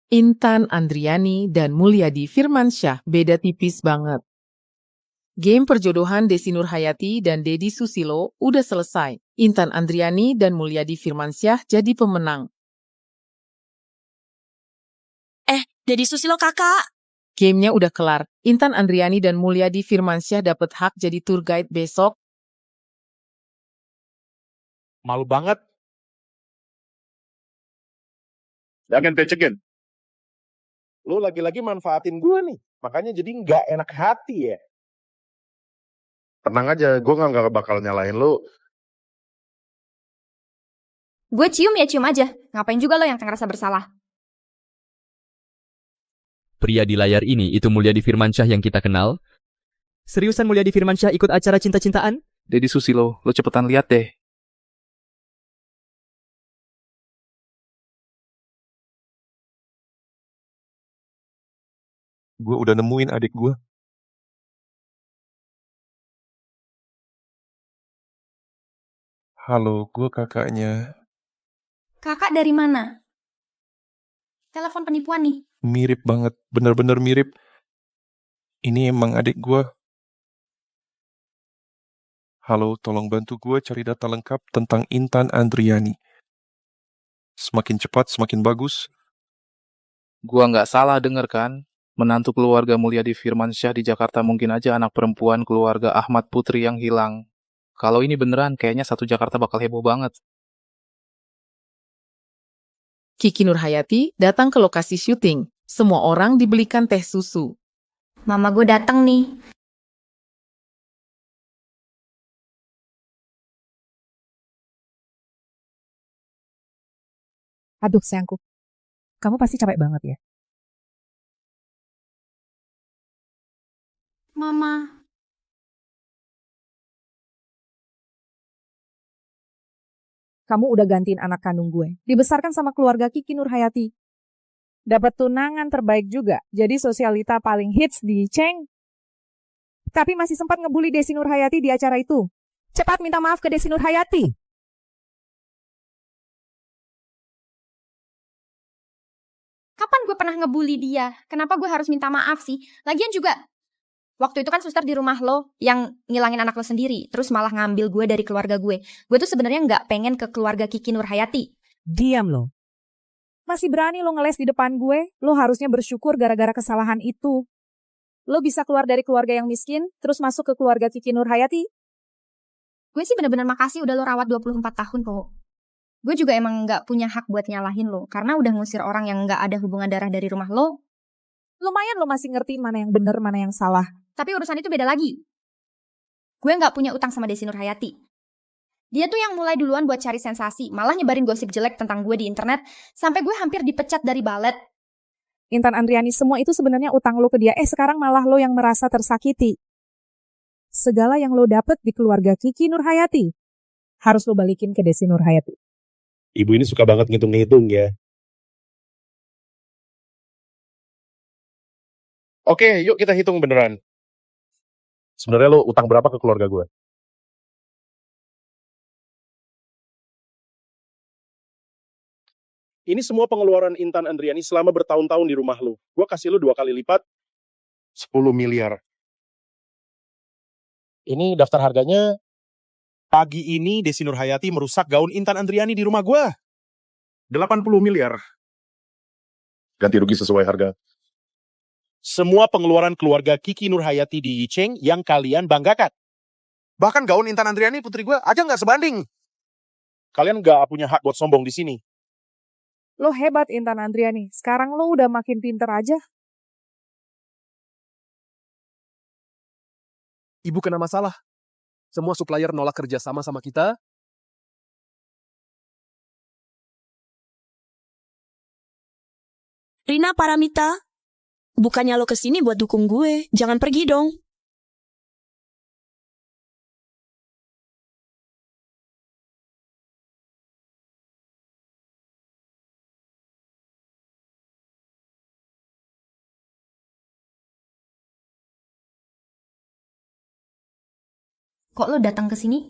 Intan Andriani dan Mulyadi Firmansyah beda tipis banget. Game perjodohan Desi Nurhayati dan Deddy Susilo udah selesai. Intan Andriani dan Mulyadi Firmansyah jadi pemenang. Deddy Susilo kakak. Gamenya udah kelar. Intan Andriani dan Mulyadi Firmansyah dapat hak jadi tour guide besok. Malu banget. Jangan pecekin. Lu lagi-lagi manfaatin gue nih. Makanya jadi nggak enak hati ya. Tenang aja, gue nggak bakal nyalahin lu. Gue cium ya cium aja. Ngapain juga lo yang ngerasa bersalah? Pria di layar ini itu Mulyadi Firmansyah yang kita kenal. Seriusan Mulyadi Firmansyah ikut acara cinta-cintaan? Deddy Susilo, lo cepetan lihat deh. Gue udah nemuin adik gue. Halo, gue kakaknya. Kakak dari mana? Telepon penipuan nih. Mirip banget, bener-bener mirip. Ini emang adik gue. Halo, tolong bantu gue cari data lengkap tentang Intan Andriani. Semakin cepat, semakin bagus. Gua nggak salah denger kan? Menantu keluarga Mulyadi Firmansyah di Jakarta mungkin aja anak perempuan keluarga Ahmad Putri yang hilang. Kalau ini beneran, kayaknya satu Jakarta bakal heboh banget. Kiki Nurhayati datang ke lokasi syuting. Semua orang dibelikan teh susu. Mama gue datang nih. Aduh sayangku, kamu pasti capek banget ya. Mama. Kamu udah gantiin anak kandung gue. Dibesarkan sama keluarga Kiki Nurhayati. Dapat tunangan terbaik juga. Jadi sosialita paling hits di Ceng. Tapi masih sempat ngebully Desi Nurhayati di acara itu. Cepat minta maaf ke Desi Nurhayati. Kapan gue pernah ngebully dia? Kenapa gue harus minta maaf sih? Lagian juga, waktu itu kan suster di rumah lo yang ngilangin anak lo sendiri. Terus malah ngambil gue dari keluarga gue. Gue tuh sebenarnya nggak pengen ke keluarga Kiki Nurhayati. Diam lo. Masih berani lo ngeles di depan gue? Lo harusnya bersyukur gara-gara kesalahan itu. Lo bisa keluar dari keluarga yang miskin, terus masuk ke keluarga Kiki Nurhayati? Gue sih bener-bener makasih udah lo rawat 24 tahun kok. Gue juga emang nggak punya hak buat nyalahin lo. Karena udah ngusir orang yang nggak ada hubungan darah dari rumah lo. Lumayan lo masih ngerti mana yang bener, mana yang salah. Tapi urusan itu beda lagi. Gue nggak punya utang sama Desi Nurhayati. Dia tuh yang mulai duluan buat cari sensasi, malah nyebarin gosip jelek tentang gue di internet, sampai gue hampir dipecat dari balet. Intan Andriani, semua itu sebenarnya utang lo ke dia. Sekarang malah lo yang merasa tersakiti. Segala yang lo dapet di keluarga Kiki Nurhayati, harus lo balikin ke Desi Nurhayati. Ibu ini suka banget ngitung-ngitung ya. Oke, yuk kita hitung beneran. Sebenarnya lo utang berapa ke keluarga gue? Ini semua pengeluaran Intan Andriani selama bertahun-tahun di rumah lo. Gue kasih lo 2 kali lipat, 10 miliar. Ini daftar harganya. Pagi ini Desi Nurhayati merusak gaun Intan Andriani di rumah gue. 80 miliar. Ganti rugi sesuai harga. Semua pengeluaran keluarga Kiki Nurhayati di Yiceng yang kalian banggakan. Bahkan gaun Intan Andriani putri gue aja nggak sebanding. Kalian nggak punya hak buat sombong di sini. Lo hebat Intan Andriani, sekarang lo udah makin pinter aja. Ibu kena masalah. Semua supplier nolak kerja sama kita. Rina Paramita, bukannya lo kesini buat dukung gue, jangan pergi dong. Kok lo datang ke sini?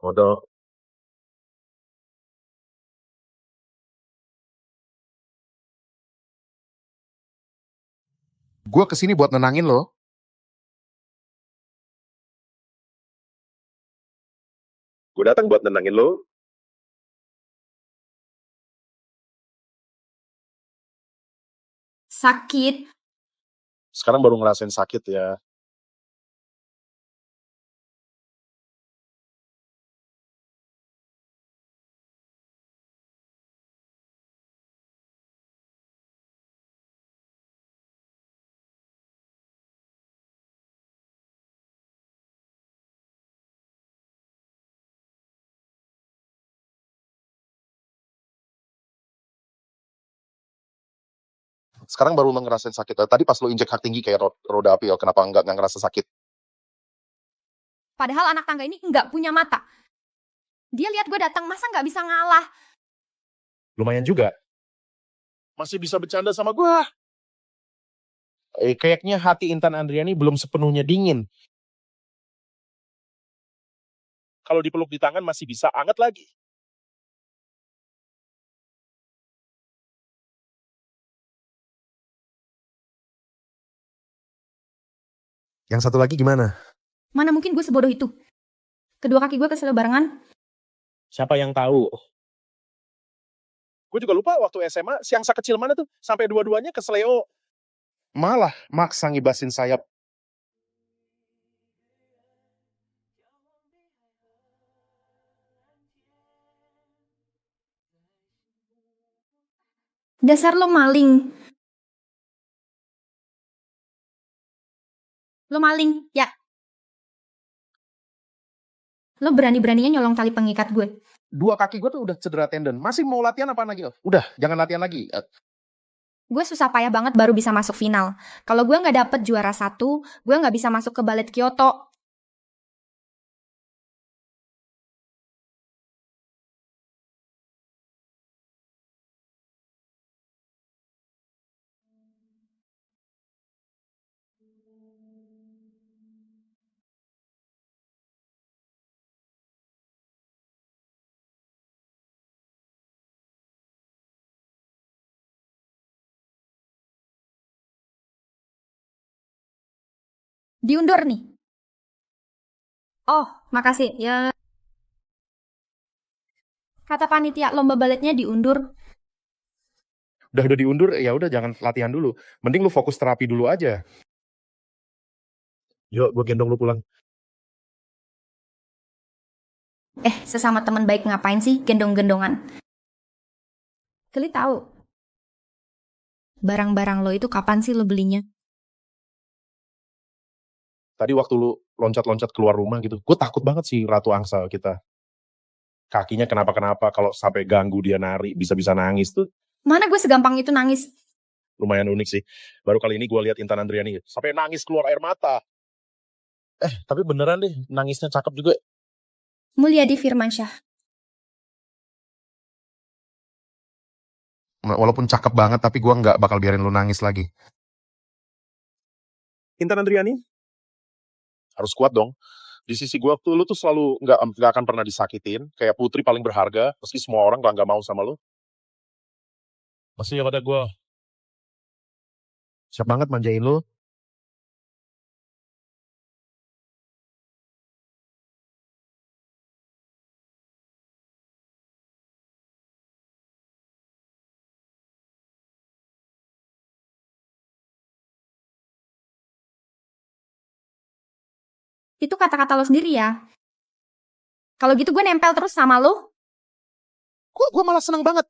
Bodoh. Gue kesini buat nenangin lo. Gue datang buat nenangin lo. Sakit. Sekarang baru ngerasain sakit ya. Sekarang baru ngerasain sakit. Tadi pas lo injek hak tinggi kayak roda api, kenapa nggak ngerasa sakit? Padahal anak tangga ini nggak punya mata. Dia lihat gue datang, masa nggak bisa ngalah? Lumayan juga. Masih bisa bercanda sama gue. Kayaknya hati Intan Andriani belum sepenuhnya dingin. Kalau dipeluk di tangan masih bisa anget lagi. Yang satu lagi gimana? Mana mungkin gue sebodoh itu? Kedua kaki gue kesel barengan. Siapa yang tahu? Gue juga lupa waktu SMA, siang sekecil mana tuh. Sampai dua-duanya kesleo. Malah maksa ngibasin sayap. Dasar lo maling. Lo maling, ya. Lo berani-beraninya nyolong tali pengikat gue. Dua kaki gue tuh udah cedera tendon. Masih mau latihan apa lagi? Udah, jangan latihan lagi. Gue susah payah banget baru bisa masuk final. Kalau gue nggak dapet juara 1, gue nggak bisa masuk ke Balet Kyoto. Diundur nih. Oh, makasih. Ya. Kata panitia lomba baletnya diundur. Udah diundur, ya udah jangan latihan dulu. Mending lu fokus terapi dulu aja. Yuk, gue gendong lu pulang. Sesama teman baik ngapain sih gendong-gendongan? Kali tahu. Barang-barang lo itu kapan sih lo belinya? Tadi waktu lu loncat-loncat keluar rumah gitu, gue takut banget sih Ratu Angsa kita. Kakinya kenapa-kenapa, kalau sampai ganggu dia nari, bisa-bisa nangis tuh. Mana gue segampang itu nangis? Lumayan unik sih. Baru kali ini gue lihat Intan Andriani, sampai nangis keluar air mata. Tapi beneran deh, nangisnya cakep juga. Mulyadi Firmansyah. Walaupun cakep banget, tapi gue nggak bakal biarin lu nangis lagi. Intan Andriani? Harus kuat dong. Di sisi gue tuh, lu tuh selalu nggak akan pernah disakitin. Kayak putri paling berharga, meski semua orang nggak mau sama lu. Masih pada gue. Siap banget manjain lu. Itu kata-kata lo sendiri ya. Kalau gitu gue nempel terus sama lo. Gue malah seneng banget.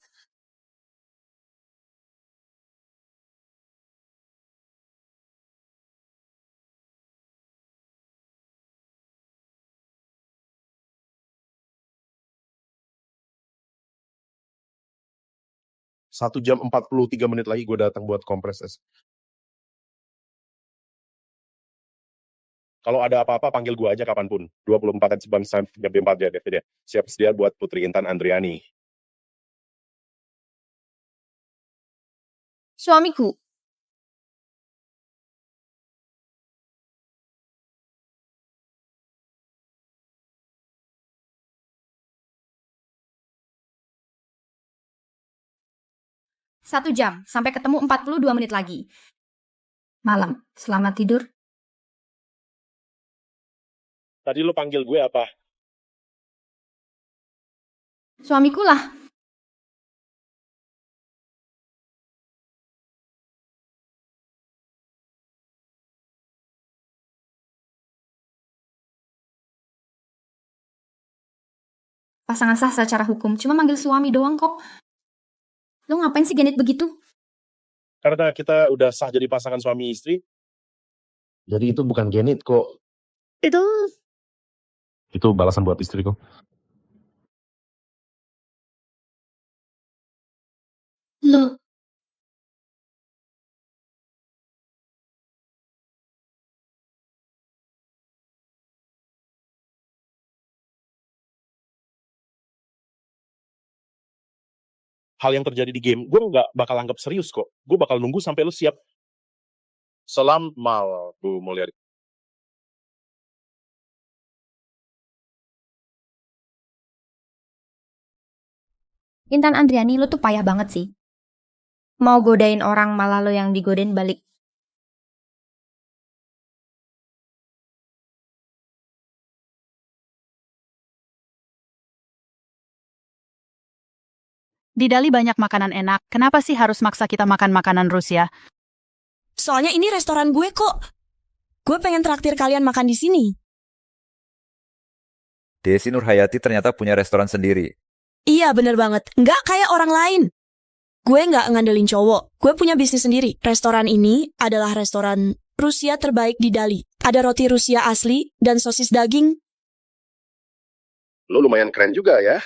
Satu jam 43 menit lagi gue datang buat kompres es. Kalau ada apa-apa panggil gue aja kapanpun. 24 jam sampai 4 jam ya. Siap sedia buat Putri Intan Andriani. Suamiku. Satu jam, sampai ketemu 42 menit lagi. Malam, selamat tidur. Tadi lo panggil gue apa? Suamiku lah. Pasangan sah secara hukum, cuma manggil suami doang kok. Lo ngapain sih genit begitu? Karena kita udah sah jadi pasangan suami istri. Jadi itu bukan genit kok. Itu balasan buat istri kok. Lo. Hal yang terjadi di game, gue nggak bakal anggap serius kok. Gue bakal nunggu sampai lo siap. Salam mal, Bu Mulyadi. Intan Andriani, lo tuh payah banget sih. Mau godain orang malah lo yang digodain balik. Di Dali banyak makanan enak, kenapa sih harus maksa kita makan makanan Rusia? Soalnya ini restoran gue kok. Gue pengen traktir kalian makan di sini. Desi Nurhayati ternyata punya restoran sendiri. Iya, bener banget. Nggak kayak orang lain. Gue nggak ngandelin cowok. Gue punya bisnis sendiri. Restoran ini adalah restoran Rusia terbaik di Dali. Ada roti Rusia asli dan sosis daging. Lo lumayan keren juga ya.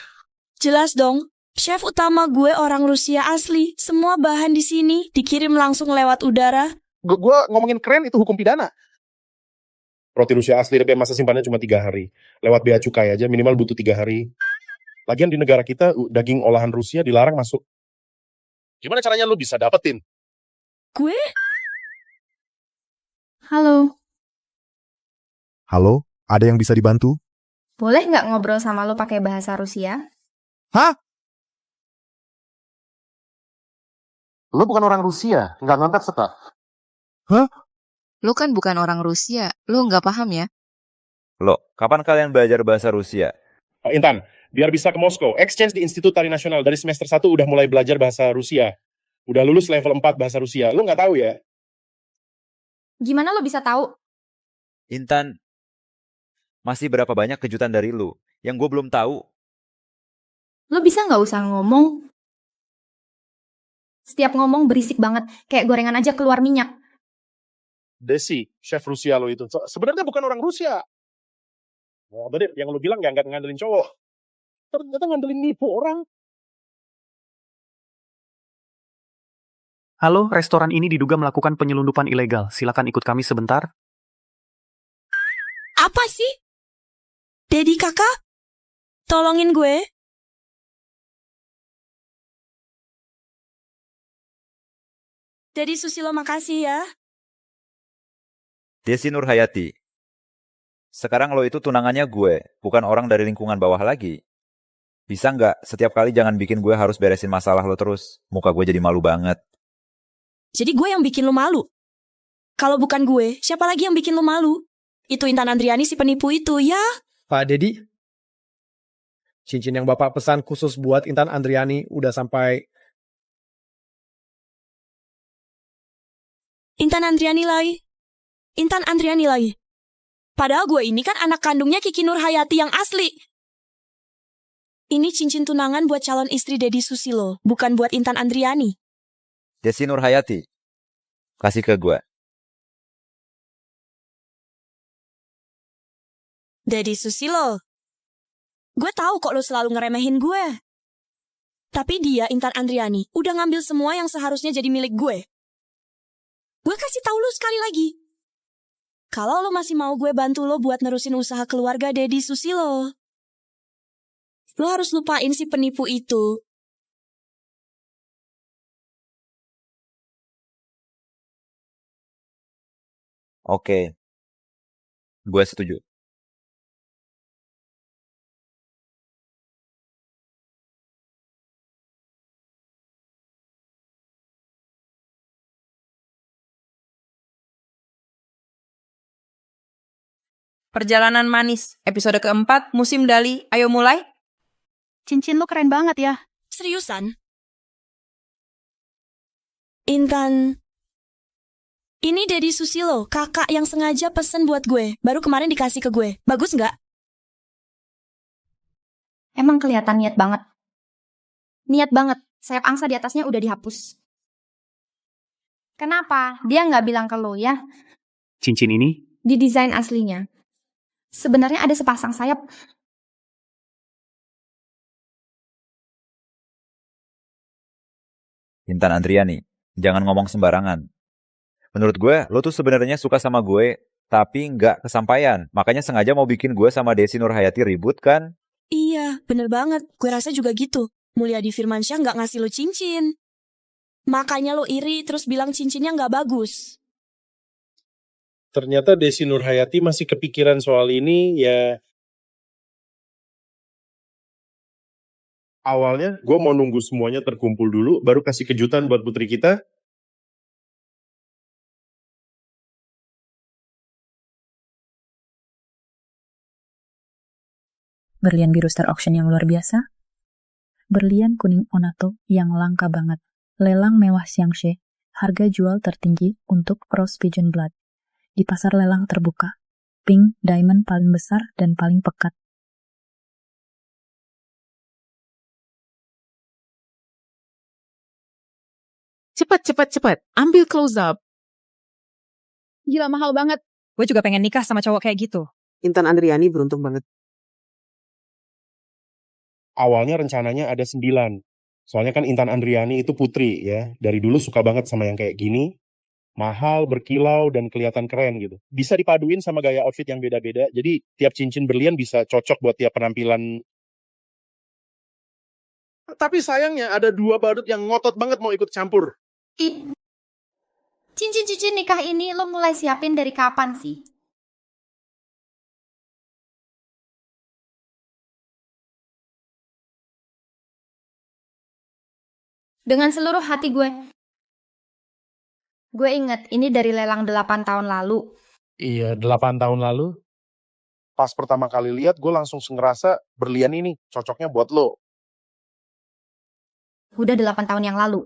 Jelas dong. Chef utama gue orang Rusia asli. Semua bahan di sini dikirim langsung lewat udara. Gue ngomongin keren itu hukum pidana. Roti Rusia asli tapi masa simpannya cuma 3 hari. Lewat bea cukai aja minimal butuh 3 hari. Lagian di negara kita daging olahan Rusia dilarang masuk. Gimana caranya lu bisa dapetin? Gue? Halo, Halo, ada yang bisa dibantu? boleh nggak ngobrol sama lo pakai bahasa Rusia? Hah? Lu bukan orang Rusia, nggak ngontak staff. Hah? Lu kan bukan orang Rusia, lu nggak paham ya? Loh, kapan kalian belajar bahasa Rusia? Intan, biar bisa ke Moskow, exchange di Institut Tari Nasional dari semester 1 udah mulai belajar bahasa Rusia. Udah lulus level 4 bahasa Rusia. Lu nggak tahu ya? Gimana lo bisa tahu? Intan, masih berapa banyak kejutan dari lu yang gue belum tahu? Lo bisa nggak usah ngomong? Setiap ngomong berisik banget, kayak gorengan aja keluar minyak. Desi, chef Rusia lo itu. Sebenarnya bukan orang Rusia. Nah, tadi yang lu bilang nggak ngandelin cowok. Ternyata ngandelin nipu orang. Halo, restoran ini diduga melakukan penyelundupan ilegal. Silakan ikut kami sebentar. Apa sih? Dedi kakak? Tolongin gue. Dedi Susilo makasih ya. Desi Nurhayati. Sekarang lo itu tunangannya gue, bukan orang dari lingkungan bawah lagi. Bisa nggak setiap kali jangan bikin gue harus beresin masalah lo terus? Muka gue jadi malu banget. Jadi gue yang bikin lo malu. Kalau bukan gue, siapa lagi yang bikin lo malu? Itu Intan Andriani si penipu itu, ya? Pak Dedi, cincin yang Bapak pesan khusus buat Intan Andriani udah sampai. Intan Andriani lagi. Intan Andriani lagi. Padahal gue ini kan anak kandungnya Kiki Nurhayati yang asli. Ini cincin tunangan buat calon istri Dedi Susilo, bukan buat Intan Andriani. Desi Nurhayati, kasih ke gue. Dedi Susilo. Gue tahu kok lo selalu ngeremehin gue. Tapi dia, Intan Andriani, udah ngambil semua yang seharusnya jadi milik gue. Gue kasih tahu lo sekali lagi. Kalau lo masih mau gue bantu lo buat nerusin usaha keluarga Dedi Susilo, lo harus lupain si penipu itu. Oke, gue setuju. Perjalanan Manis, episode keempat, musim Dali. Ayo mulai. Cincin lu keren banget ya. Seriusan? Intan, ini Dedi Susilo, kakak yang sengaja pesen buat gue. Baru kemarin dikasih ke gue. Bagus nggak? Emang kelihatan niat banget. Niat banget. Sayap angsa di atasnya udah dihapus. Kenapa? Dia nggak bilang ke lo ya? Cincin ini? Di desain aslinya. Sebenarnya ada sepasang sayap. Intan Andriani, jangan ngomong sembarangan. Menurut gue, lo tuh sebenarnya suka sama gue, tapi nggak kesampaian. Makanya sengaja mau bikin gue sama Desi Nurhayati ribut kan? Iya, bener banget. Gue rasa juga gitu. Mulyadi Firmansyah nggak ngasih lo cincin. Makanya lo iri terus bilang cincinnya nggak bagus. Ternyata Desi Nurhayati masih kepikiran soal ini ya. Awalnya gue mau nunggu semuanya terkumpul dulu, baru kasih kejutan buat putri kita. Berlian biru Star Auction yang luar biasa. Berlian kuning Onato yang langka banget. Lelang mewah Xiangxie. Harga jual tertinggi untuk Rose Pigeon Blood. Di pasar lelang terbuka. Pink diamond paling besar dan paling pekat. Cepat. Ambil close up. Gila mahal banget. Gue juga pengen nikah sama cowok kayak gitu. Intan Andriani beruntung banget. Awalnya rencananya ada 9. Soalnya kan Intan Andriani itu putri ya. Dari dulu suka banget sama yang kayak gini. Mahal, berkilau, dan kelihatan keren gitu. Bisa dipaduin sama gaya outfit yang beda-beda. Jadi tiap cincin berlian bisa cocok buat tiap penampilan. Tapi sayangnya ada 2 badut yang ngotot banget mau ikut campur. Cincin-cincin nikah ini lo mulai siapin dari kapan sih? Dengan seluruh hati gue. Gue inget ini dari lelang 8 tahun lalu. Iya, 8 tahun lalu. Pas pertama kali lihat, gue langsung ngerasa berlian ini cocoknya buat lo. Udah 8 tahun yang lalu.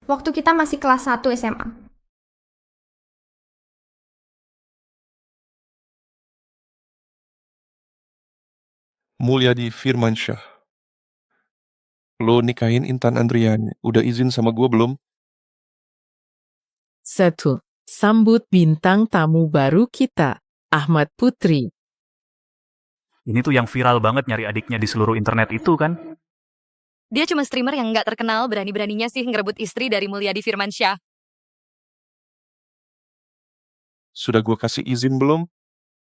Waktu kita masih kelas 1 SMA. Mulyadi Firmansyah. Lo nikahin Intan Andriani. Udah izin sama gue belum? 1. Sambut bintang tamu baru kita, Ahmad Putri. Ini tuh yang viral banget nyari adiknya di seluruh internet itu kan? Dia cuma streamer yang nggak terkenal, berani-beraninya sih ngerebut istri dari Mulyadi Firmansyah. Sudah gue kasih izin belum?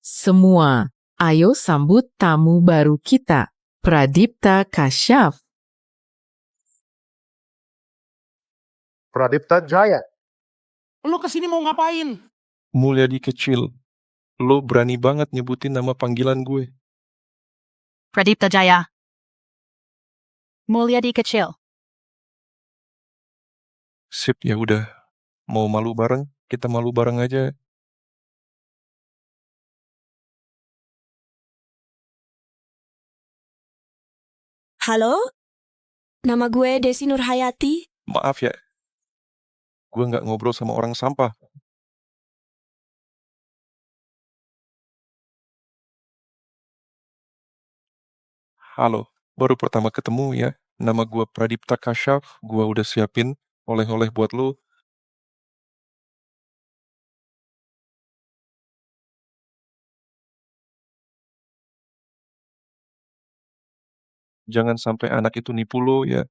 Semua, ayo sambut tamu baru kita, Pradipta Kasyaf. Pradipta Jaya. Lo kesini mau ngapain? Mulyadi kecil. Lo berani banget nyebutin nama panggilan gue. Pradipta Jaya. Mulyadi kecil. Sip, ya udah. Mau malu bareng? Kita malu bareng aja. Halo? Nama gue Desi Nurhayati. Maaf ya. Gue nggak ngobrol sama orang sampah. Halo, baru pertama ketemu ya. Nama gue Pradipta Kasyaf. Gue udah siapin oleh-oleh buat lo. Jangan sampai anak itu nipu lo ya.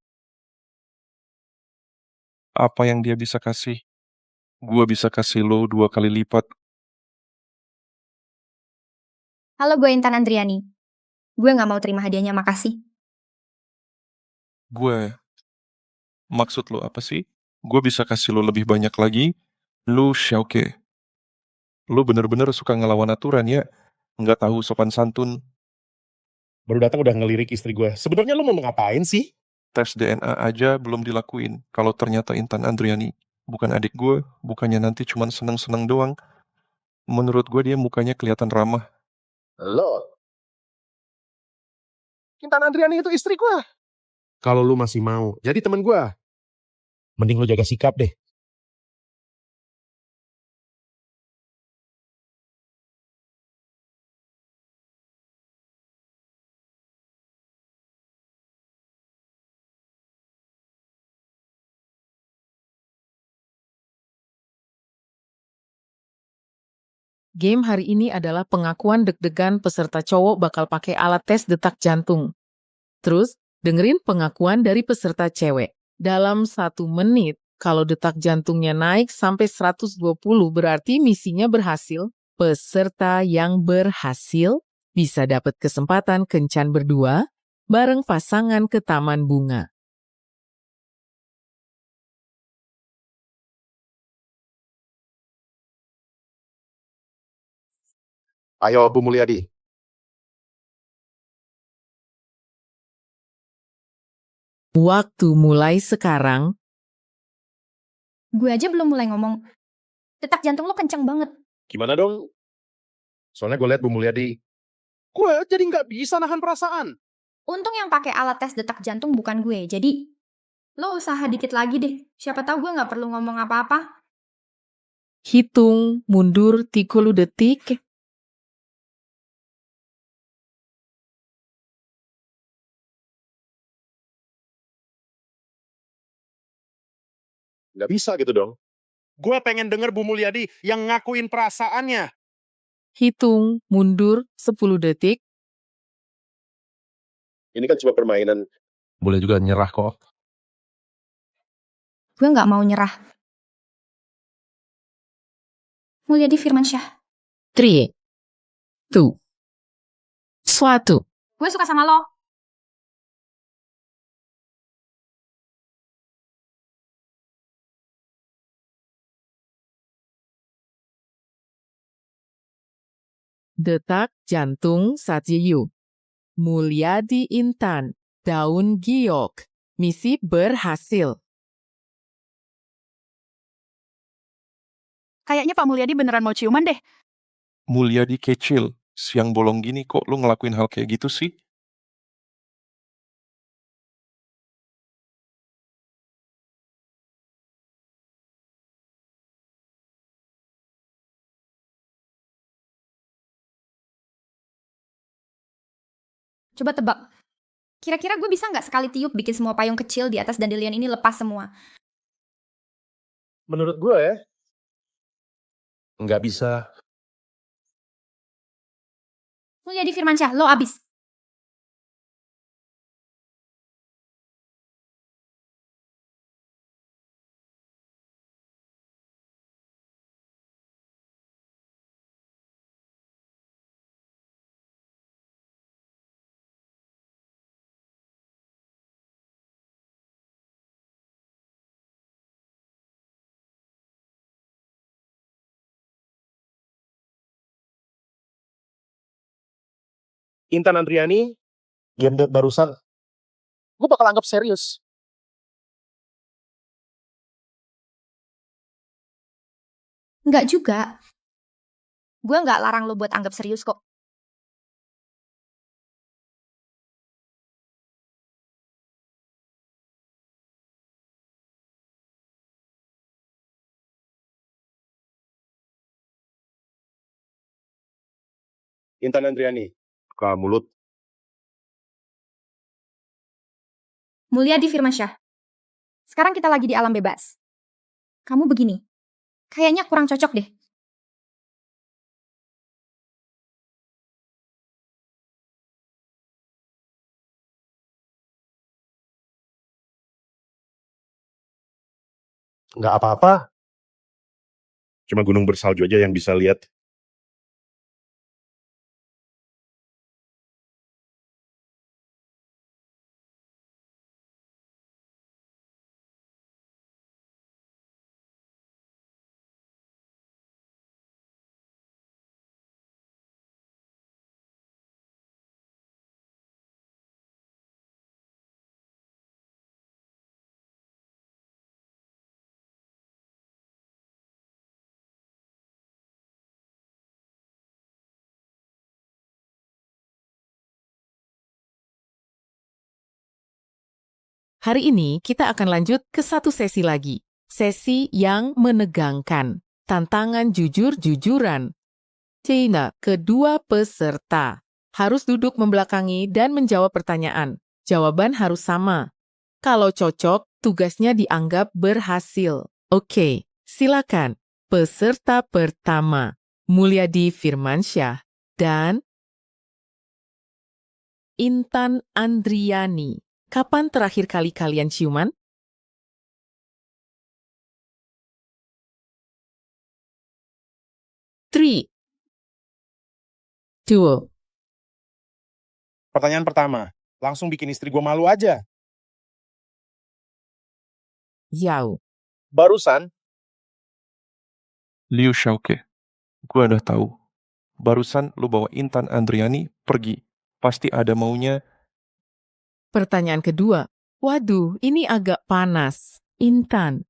Apa yang dia bisa kasih, gue bisa kasih lo 2 kali lipat. Halo, gue Intan Andriani. Gue gak mau terima hadiahnya, makasih. Gue, maksud lo apa sih? Gue bisa kasih lo lebih banyak lagi. Lo Xiaoke. Lo bener-bener suka ngelawan aturan ya. Nggak tahu sopan santun. Baru datang udah ngelirik istri gue. Sebenarnya lo mau ngapain sih? Tes DNA aja belum dilakuin. Kalau ternyata Intan Andriani bukan adik gue, bukannya nanti cuman seneng-seneng doang, Menurut gue dia mukanya kelihatan ramah. Lo, Intan Andriani itu istri gue. Kalau lu masih mau jadi temen gue, mending lu jaga sikap deh. Game hari ini adalah pengakuan deg-degan peserta cowok bakal pakai alat tes detak jantung. Terus, dengerin pengakuan dari peserta cewek. Dalam 1 menit, kalau detak jantungnya naik sampai 120 berarti misinya berhasil. Peserta yang berhasil bisa dapat kesempatan kencan berdua bareng pasangan ke taman bunga. Ayo Bu Mulyadi. Waktu mulai sekarang. Gue aja belum mulai ngomong. Detak jantung lo kenceng banget. Gimana dong? Soalnya gue liat Bu Mulyadi, gue jadi nggak bisa nahan perasaan. Untung yang pakai alat tes detak jantung bukan gue. Jadi lo usaha dikit lagi deh. Siapa tahu gue nggak perlu ngomong apa-apa. Hitung mundur 30 detik. Nggak bisa gitu dong. Gue pengen denger Bu Mulyadi yang ngakuin perasaannya. Hitung mundur 10 detik. Ini kan cuma permainan. Boleh juga nyerah kok. Gue nggak mau nyerah. Mulyadi Firmansyah. 3, 2, 1. Gue suka sama lo. Detak jantung Satyeyu. Mulyadi Intan. Daun giok. Misi berhasil. Kayaknya Pak Mulyadi beneran mau ciuman deh. Mulyadi kecil, siang bolong gini kok lu ngelakuin hal kayak gitu sih? Coba tebak. Kira-kira gue bisa nggak sekali tiup bikin semua payung kecil di atas dandelion ini lepas semua? Menurut gue ya, nggak bisa. Mulyadi Firmansyah, lo abis. Intan Andriani, game dead barusan, gue bakal anggap serius. Nggak juga. Gue nggak larang lo buat anggap serius kok. Intan Andriani, buka mulut. Mulyadi Firmansyah. Sekarang kita lagi di alam bebas. Kamu begini. Kayaknya kurang cocok deh. Nggak apa-apa. Cuma gunung bersalju aja yang bisa lihat. Hari ini kita akan lanjut ke satu sesi lagi. Sesi yang menegangkan. Tantangan jujur-jujuran. Cina, kedua peserta harus duduk membelakangi dan menjawab pertanyaan. Jawaban harus sama. Kalau cocok, tugasnya dianggap berhasil. Oke, silakan. Peserta pertama, Mulyadi Firmansyah dan Intan Andriani. Kapan terakhir kali kalian ciuman? Three, two. Pertanyaan pertama, langsung bikin istri gue malu aja. Yao. Barusan, Liu Xiaoke, gue udah tahu. Barusan lu bawa Intan Andriani pergi. Pasti ada maunya. Pertanyaan kedua. Waduh, ini agak panas. Intan,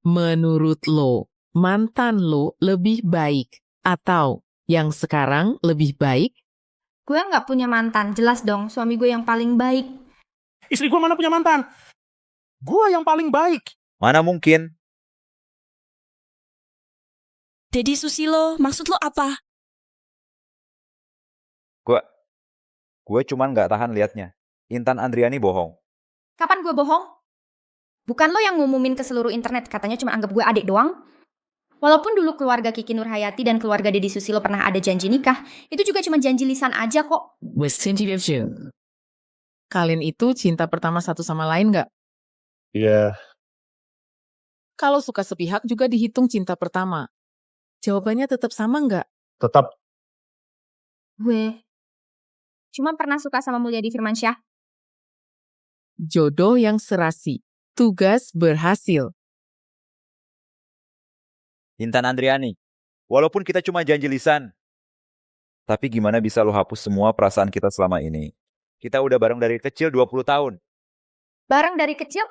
menurut lo, mantan lo lebih baik atau yang sekarang lebih baik? Gue nggak punya mantan, jelas dong suami gue yang paling baik. istri gue mana punya mantan? Gue yang paling baik. Mana mungkin? Deddy Susilo, maksud lo apa? Gue cuman nggak tahan liatnya. Intan Andriani bohong. Kapan gue bohong? Bukan lo yang ngumumin ke seluruh internet, katanya cuma anggap gue adik doang. Walaupun dulu keluarga Kiki Nurhayati dan keluarga Deddy Susilo pernah ada janji nikah, itu juga cuma janji lisan aja kok. Kalian itu cinta pertama satu sama lain nggak? Iya. Kalau suka sepihak juga dihitung cinta pertama. Jawabannya tetap sama nggak? Tetap. Gue cuma pernah suka sama Mulyadi Firmansyah. Jodoh yang serasi. Tugas berhasil. Intan Andriani, walaupun kita cuma janji lisan, tapi gimana bisa lo hapus semua perasaan kita selama ini? Kita udah bareng dari kecil 20 tahun. Bareng dari kecil?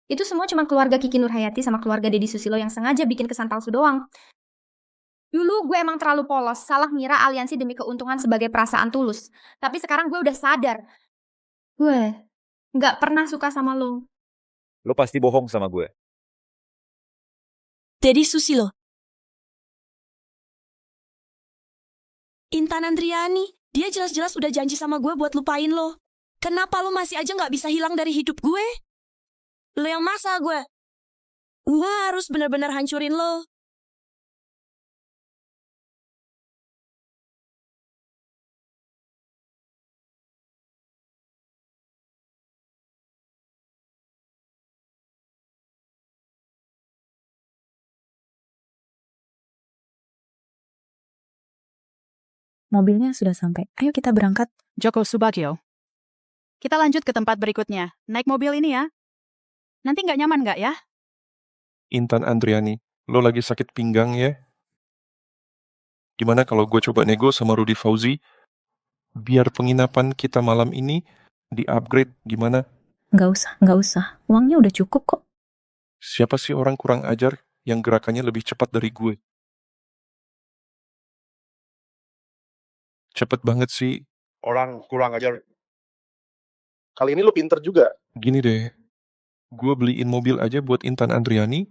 Itu semua cuma keluarga Kiki Nurhayati sama keluarga Deddy Susilo yang sengaja bikin kesan palsu doang. Dulu gue emang terlalu polos, salah ngira aliansi demi keuntungan sebagai perasaan tulus. Tapi sekarang gue udah sadar. Gue nggak pernah suka sama lo. Lo pasti bohong sama gue. Deddy Susilo. Intan Andriani, dia jelas-jelas udah janji sama gue buat lupain lo. Kenapa lo masih aja nggak bisa hilang dari hidup gue? Lo yang maksa gue. Gue harus benar-benar hancurin lo. Mobilnya sudah sampai. Ayo kita berangkat. Joko Subagio. Kita lanjut ke tempat berikutnya. Naik mobil ini ya. Nanti nggak nyaman nggak ya? Intan Andriani, lo lagi sakit pinggang ya? Gimana kalau gue coba nego sama Rudy Fauzi? Biar penginapan kita malam ini di-upgrade, gimana? Nggak usah. Uangnya udah cukup kok. Siapa sih orang kurang ajar yang gerakannya lebih cepat dari gue? Cepet banget sih. Orang kurang ajar. Kali ini lu pinter juga. Gini deh, gue beliin mobil aja buat Intan Andriani.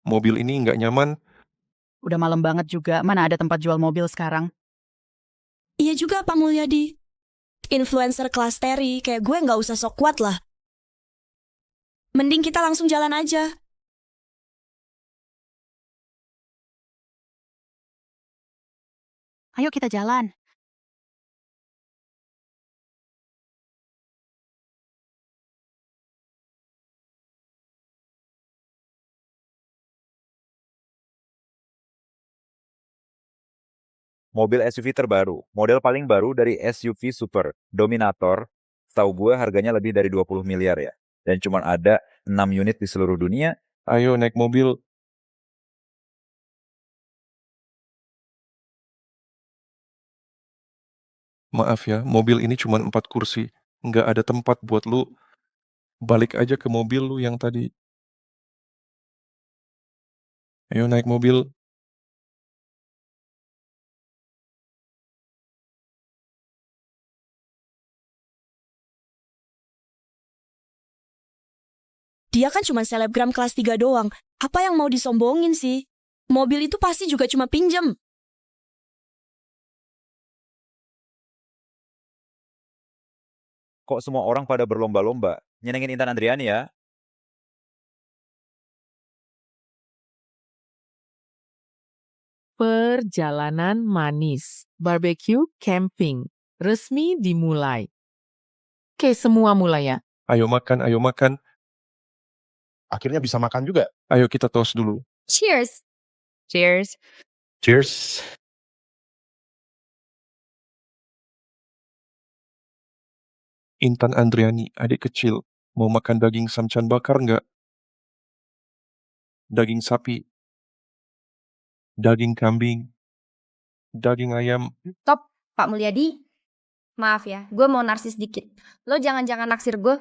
Mobil ini nggak nyaman. Udah malam banget juga, mana ada tempat jual mobil sekarang? Iya juga Pak Mulyadi. Influencer kelas Terry, kayak gue nggak usah sok kuat lah. Mending kita langsung jalan aja. Ayo kita jalan. Mobil SUV terbaru, model paling baru dari SUV Super, Dominator. Setahu gue harganya lebih dari 20 miliar ya. Dan cuma ada 6 unit di seluruh dunia. Ayo naik mobil. Maaf ya, mobil ini cuma 4 kursi. Nggak ada tempat buat lu. Balik aja ke mobil lu yang tadi. Ayo naik mobil. Dia kan cuma selebgram kelas 3 doang. Apa yang mau disombongin sih? Mobil itu pasti juga cuma pinjem. Kok semua orang pada berlomba-lomba nyenengin Intan Andriani ya? Perjalanan manis, barbecue, camping, resmi dimulai. Oke, semua mulai ya. Ayo makan, ayo makan. Akhirnya bisa makan juga. Ayo kita toast dulu. Cheers. Cheers. Cheers. Intan Andriani, adik kecil, mau makan daging samcan bakar nggak? Daging sapi, daging kambing, daging ayam. Top, Pak Mulyadi. Maaf ya, gue mau narsis dikit. Lo jangan-jangan naksir gue.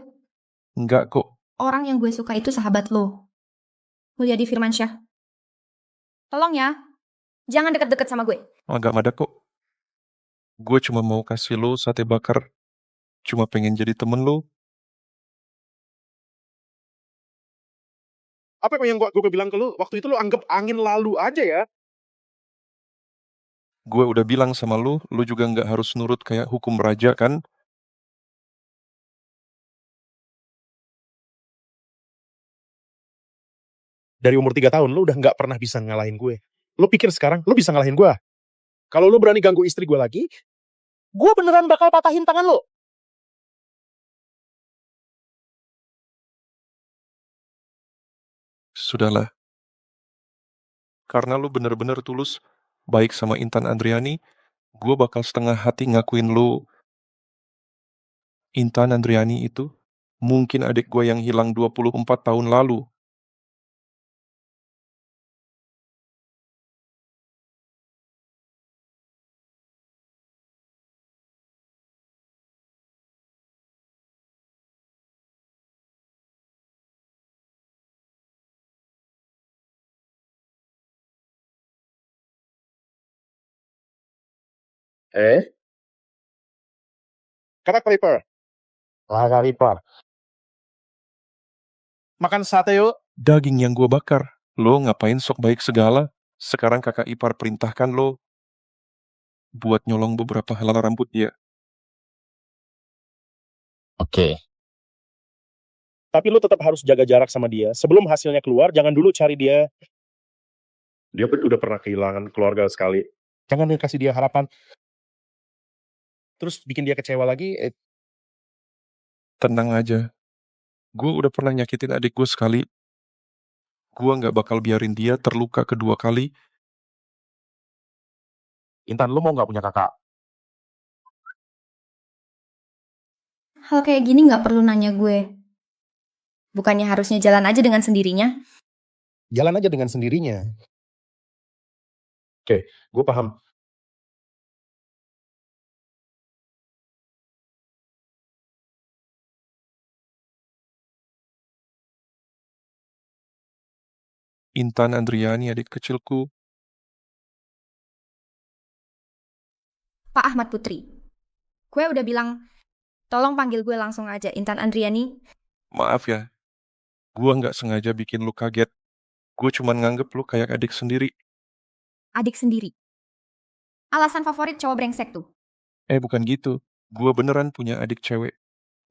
Enggak kok. Orang yang gue suka itu sahabat lo, Mulyadi Firmansyah. Tolong ya, jangan deket-deket sama gue. Agak ada kok. Gue cuma mau kasih lo sate bakar. Cuma pengen jadi temen lo. Apa yang gue bilang ke lu? Waktu itu lu anggap angin lalu aja ya. Gue udah bilang sama lu juga nggak harus nurut kayak hukum raja kan? Dari umur 3 tahun lu udah nggak pernah bisa ngalahin gue. Lu pikir sekarang lu bisa ngalahin gue? Kalau lu berani ganggu istri gue lagi, gue beneran bakal patahin tangan lu. Sudahlah. Karena lu bener-bener tulus, baik sama Intan Andriani, gue bakal setengah hati ngakuin lu. Intan Andriani itu mungkin adik gue yang hilang 24 tahun lalu. Kakak Clipper. Kakak Clipper. Makan sate yuk. Daging yang gue bakar. Lo ngapain sok baik segala? Sekarang kakak ipar perintahkan lo buat nyolong beberapa helai rambut dia. Oke. Tapi lu tetap harus jaga jarak sama dia. Sebelum hasilnya keluar, jangan dulu cari dia. Dia udah pernah kehilangan keluarga sekali. Jangan kasih dia harapan. Terus bikin dia kecewa lagi. Tenang aja. Gue udah pernah nyakitin adik gue sekali. Gue gak bakal biarin dia terluka kedua kali. Intan, lu mau gak punya kakak? Hal kayak gini gak perlu nanya gue. Bukannya harusnya jalan aja dengan sendirinya? Jalan aja dengan sendirinya. Oke, gue paham. Intan Andriani, adik kecilku. Pak Ahmad Putri, gue udah bilang, tolong panggil gue langsung aja, Intan Andriani. Maaf ya, gue gak sengaja bikin lu kaget. Gue cuma nganggep lu kayak adik sendiri. Adik sendiri. Alasan favorit cowok brengsek tuh. Bukan gitu. Gue beneran punya adik cewek.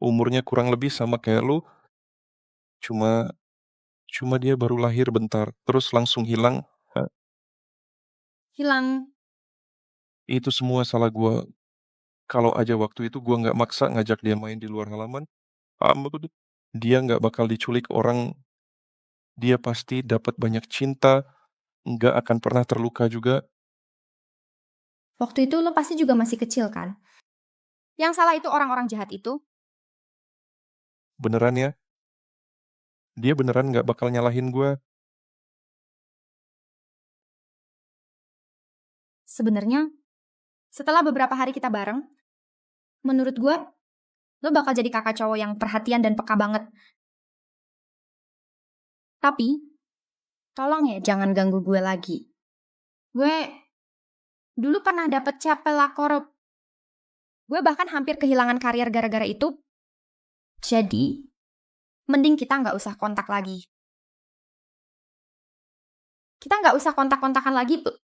Umurnya kurang lebih sama kayak lu. Cuma dia baru lahir bentar, terus langsung hilang. Hilang. Itu semua salah gue. Kalau aja waktu itu gue gak maksa ngajak dia main di luar halaman, dia gak bakal diculik orang. Dia pasti dapat banyak cinta, gak akan pernah terluka juga. Waktu itu lo pasti juga masih kecil kan? Yang salah itu orang-orang jahat itu. Beneran ya? Dia beneran gak bakal nyalahin gue. Sebenarnya, setelah beberapa hari kita bareng, menurut gue, lo bakal jadi kakak cowok yang perhatian dan peka banget. Tapi, tolong ya jangan ganggu gue lagi. Gue dulu pernah dapet Chapela Korup. Gue bahkan hampir kehilangan karier gara-gara itu. Jadi, mending kita nggak usah kontak lagi. Kita nggak usah kontak-kontakan lagi tuh.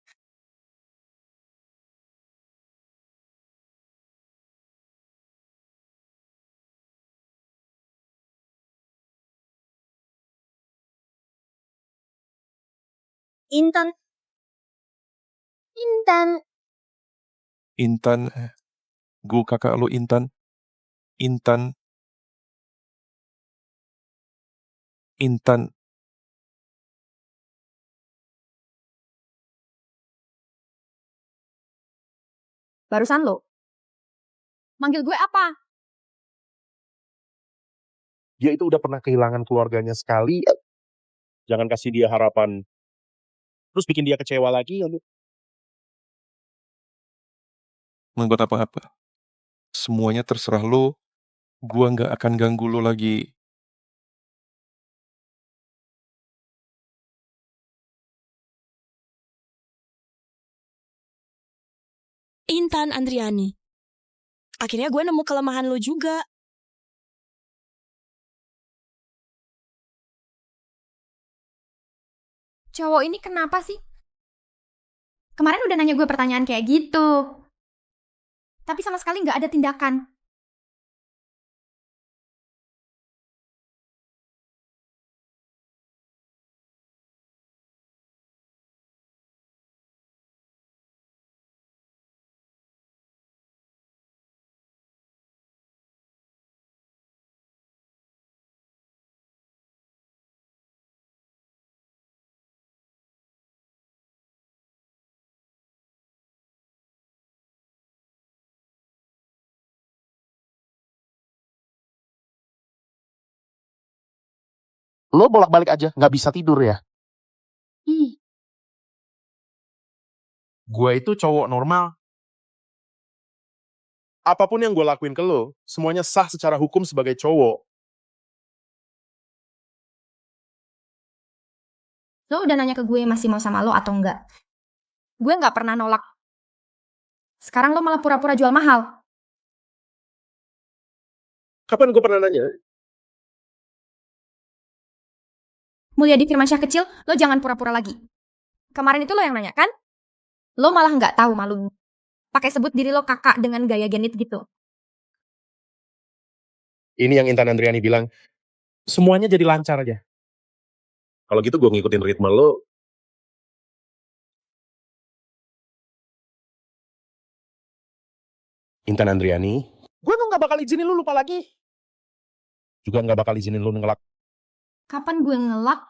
Intan. Intan, gue kakak lo Intan. Intan. Barusan lo. Manggil gue apa? Dia itu udah pernah kehilangan keluarganya sekali. Jangan kasih dia harapan. Terus bikin dia kecewa lagi. Nggak buat apa-apa. Semuanya terserah lo. Gua nggak akan ganggu lo lagi. Intan Andriani. Akhirnya gue nemu kelemahan lo juga. Cowok ini kenapa sih? Kemarin udah nanya gue pertanyaan kayak gitu. Tapi sama sekali nggak ada tindakan. Lo bolak-balik aja, nggak bisa tidur ya? Gue itu cowok normal. Apapun yang gue lakuin ke lo, semuanya sah secara hukum sebagai cowok. Lo udah nanya ke gue masih mau sama lo atau enggak? Gue nggak pernah nolak. Sekarang lo malah pura-pura jual mahal. Kapan gue pernah nanya? Mulyadi Firmansyah kecil, lo jangan pura-pura lagi. Kemarin itu lo yang nanya kan? Lo malah nggak tahu malu. Pakai sebut diri lo kakak dengan gaya genit gitu. Ini yang Intan Andriani bilang, semuanya jadi lancar aja. Kalau gitu gue ngikutin ritme lo. Intan Andriani, gue tuh nggak bakal izinin lu lupa lagi. Juga nggak bakal izinin lu ngelak. Kapan gue ngelak?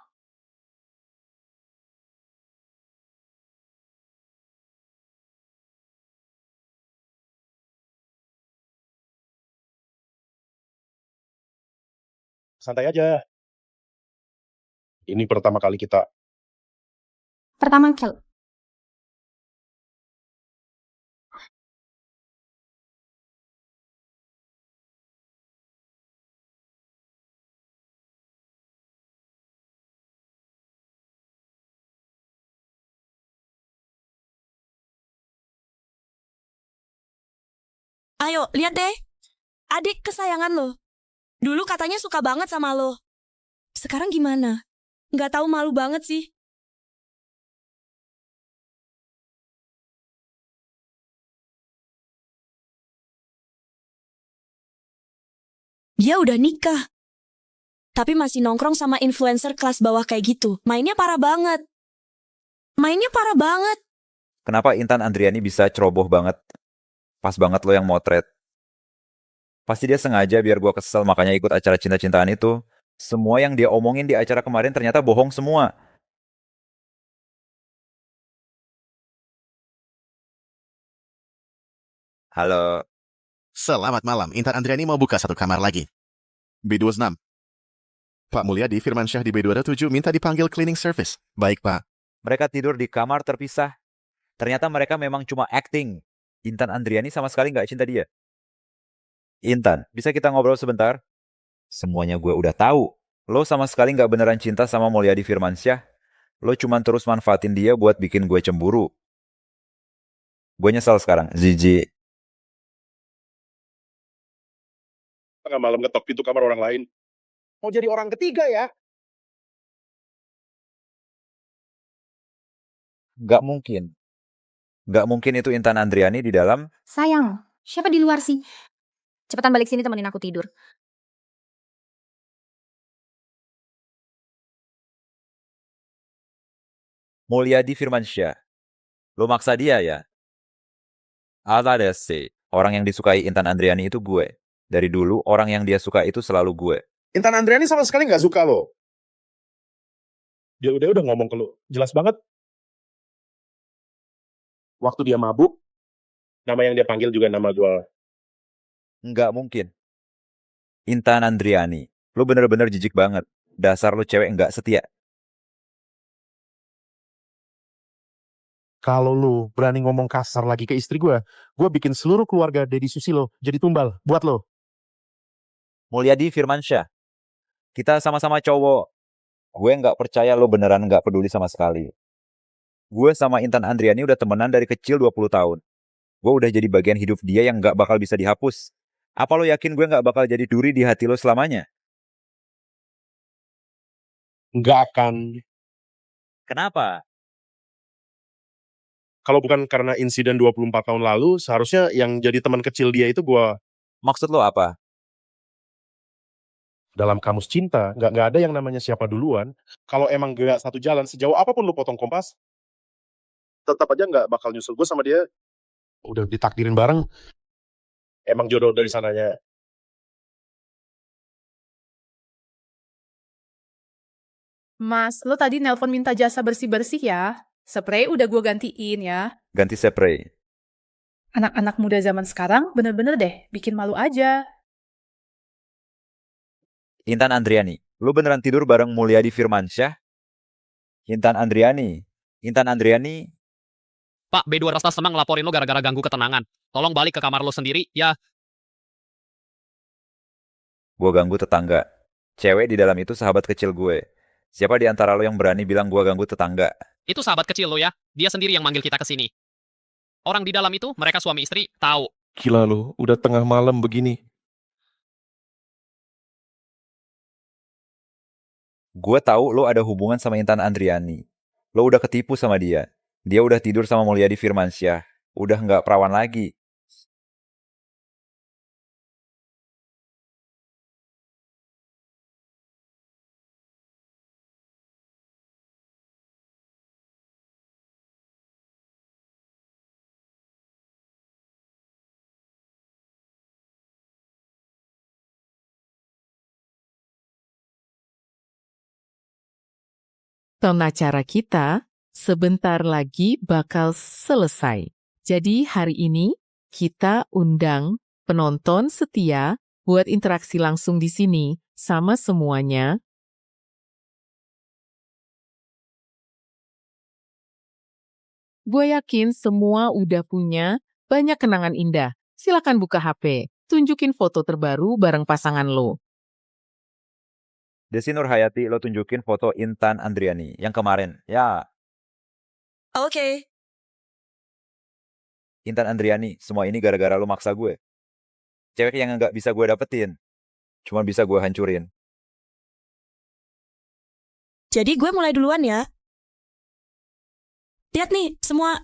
Santai aja. Ini pertama kali kita. Pertama kali. Ayo, lihat deh. Adik kesayangan lo. Dulu katanya suka banget sama lo. Sekarang gimana? Nggak tahu malu banget sih. Dia udah nikah. Tapi masih nongkrong sama influencer kelas bawah kayak gitu. Mainnya parah banget. Kenapa Intan Andriani bisa ceroboh banget? Pas banget lo yang motret. Pasti dia sengaja biar gue kesel makanya ikut acara cinta-cintaan itu. Semua yang dia omongin di acara kemarin ternyata bohong semua. Halo. Selamat malam, Intan Andriani mau buka satu kamar lagi. B26. Pak Mulyadi Firmansyah di B27 minta dipanggil cleaning service. Baik, Pak. Mereka tidur di kamar terpisah. Ternyata mereka memang cuma acting. Intan Andriani sama sekali nggak cinta dia. Intan, bisa kita ngobrol sebentar? Semuanya gue udah tahu. Lo sama sekali nggak beneran cinta sama Mulyadi Firmansyah. Lo cuma terus manfaatin dia buat bikin gue cemburu. Gue nyesal sekarang, Zizi. Tengah malam ngetok pintu kamar orang lain. mau jadi orang ketiga ya. Nggak mungkin. Nggak mungkin itu Intan Andriani di dalam. Sayang, siapa di luar sih? Cepetan balik sini temenin aku tidur. Mulyadi Firmansyah. Lo maksa dia ya? Ala desi. Orang yang disukai Intan Andriani itu gue. Dari dulu orang yang dia suka itu selalu gue. Intan Andriani sama sekali nggak suka lo. Dia udah ngomong ke lo. Jelas banget. Waktu dia mabuk, nama yang dia panggil juga nama gue. Nggak mungkin. Intan Andriani. Lo bener-bener jijik banget. Dasar lo cewek nggak setia. Kalau lu berani ngomong kasar lagi ke istri gue bikin seluruh keluarga Deddy Susilo jadi tumbal buat lo. Mulyadi Firmansyah. Kita sama-sama cowok. Gue nggak percaya lo beneran nggak peduli sama sekali. Gue sama Intan Andriani udah temenan dari kecil 20 tahun. Gue udah jadi bagian hidup dia yang nggak bakal bisa dihapus. Apa lo yakin gue nggak bakal jadi duri di hati lo selamanya? Nggak akan. Kenapa? Kalau bukan karena insiden 24 tahun lalu, seharusnya yang jadi teman kecil dia itu gue. Maksud lo apa? Dalam kamus cinta, nggak ada yang namanya siapa duluan. Kalau emang gak satu jalan, sejauh apapun lu potong kompas, tetap aja nggak bakal nyusul gue sama dia. Udah ditakdirin bareng, emang jodoh dari sananya. Mas, lo tadi nelpon minta jasa bersih-bersih ya? Spray udah gue gantiin ya. Ganti spray. Anak-anak muda zaman sekarang bener-bener deh, bikin malu aja. Intan Andriani. Lo beneran tidur bareng Mulyadi Firmansyah? Intan Andriani. Intan Andriani. Pak, B2 Rasta Semang ngelaporin lo gara-gara ganggu ketenangan. Tolong balik ke kamar lo sendiri, ya. Gue ganggu tetangga. Cewek di dalam itu sahabat kecil gue. Siapa di antara lo yang berani bilang gue ganggu tetangga? Itu sahabat kecil lo ya. Dia sendiri yang manggil kita ke sini. Orang di dalam itu, mereka suami istri, tahu. Gila lo, udah tengah malam begini. Gue tahu lo ada hubungan sama Intan Andriani. Lo udah ketipu sama dia. Dia udah tidur sama Mulyadi Firmansyah. Udah nggak perawan lagi. Acara kita sebentar lagi bakal selesai. Jadi hari ini kita undang penonton setia buat interaksi langsung di sini sama semuanya. Gue yakin semua udah punya banyak kenangan indah. Silakan buka HP, tunjukin foto terbaru bareng pasangan lo. Desi Nurhayati, lo tunjukin foto Intan Andriani yang kemarin. Ya. Oke. Intan Andriani, semua ini gara-gara lo maksa gue. Cewek yang nggak bisa gue dapetin. Cuma bisa gue hancurin. Jadi gue mulai duluan ya. Lihat nih, semua.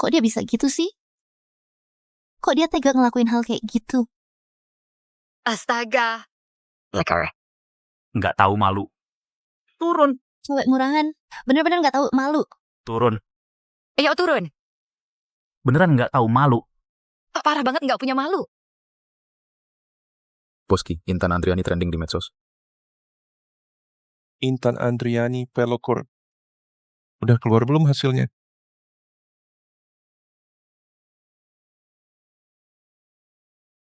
Kok dia bisa gitu sih? Kok dia tega ngelakuin hal kayak gitu? Astaga. Lekar. Nggak tahu malu. Turun. Cewek murahan. Bener-bener nggak tahu malu. Turun. Ayo turun. Beneran nggak tahu malu. Parah banget nggak punya malu. Boski, Intan Andriani trending di medsos. Intan Andriani pelokor. Udah keluar belum hasilnya?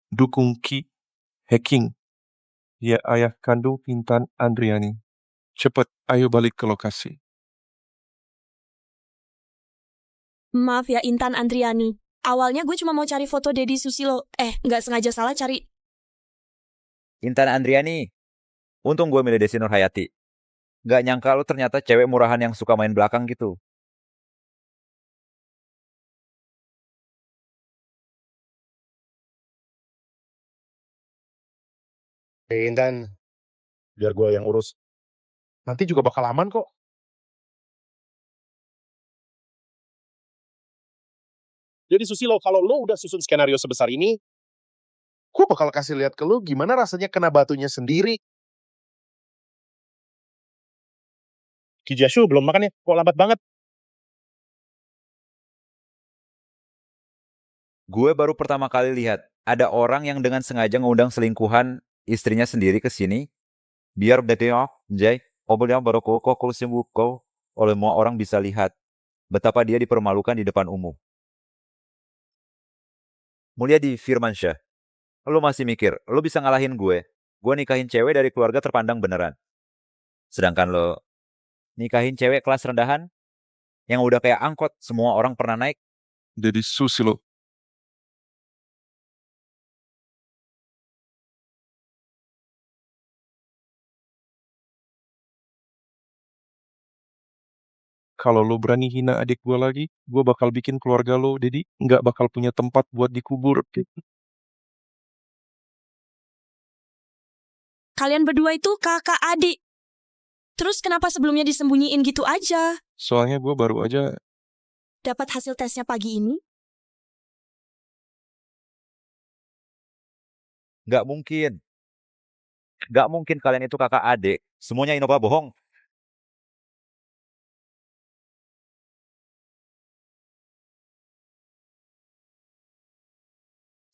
Dukung Ki hacking. Ya ayah kandung Intan Andriani. Cepet, ayo balik ke lokasi. Maaf ya Intan Andriani. Awalnya gue cuma mau cari foto Deddy Susilo. Nggak sengaja salah cari. Intan Andriani. Untung gue milih Desi Nurhayati. Nggak nyangka lo ternyata cewek murahan yang suka main belakang gitu. Intan, biar gue yang urus. Nanti juga bakal aman kok. Jadi Susilo, kalau lo udah susun skenario sebesar ini, gue bakal kasih lihat ke lo gimana rasanya kena batunya sendiri. Kijashu belum makan ya? Kok lambat banget? Gue baru pertama kali lihat ada orang yang dengan sengaja ngundang selingkuhan istrinya sendiri ke sini biar Jay, obrolan baru kok oleh semua orang bisa lihat betapa dia dipermalukan di depan umum. Mulyadi Firmansyah, lo masih mikir lo bisa ngalahin gue? Gue nikahin cewek dari keluarga terpandang beneran. Sedangkan lo nikahin cewek kelas rendahan yang udah kayak angkot semua orang pernah naik. Jadi Susilo. Kalau lo berani hina adik gue lagi, gue bakal bikin keluarga lo, Dedi, nggak bakal punya tempat buat dikubur. Kalian berdua itu kakak adik. Terus kenapa sebelumnya disembunyiin gitu aja? Soalnya gue baru aja Dapat hasil tesnya pagi ini? Nggak mungkin. Nggak mungkin kalian itu kakak adik. Semuanya Innova bohong.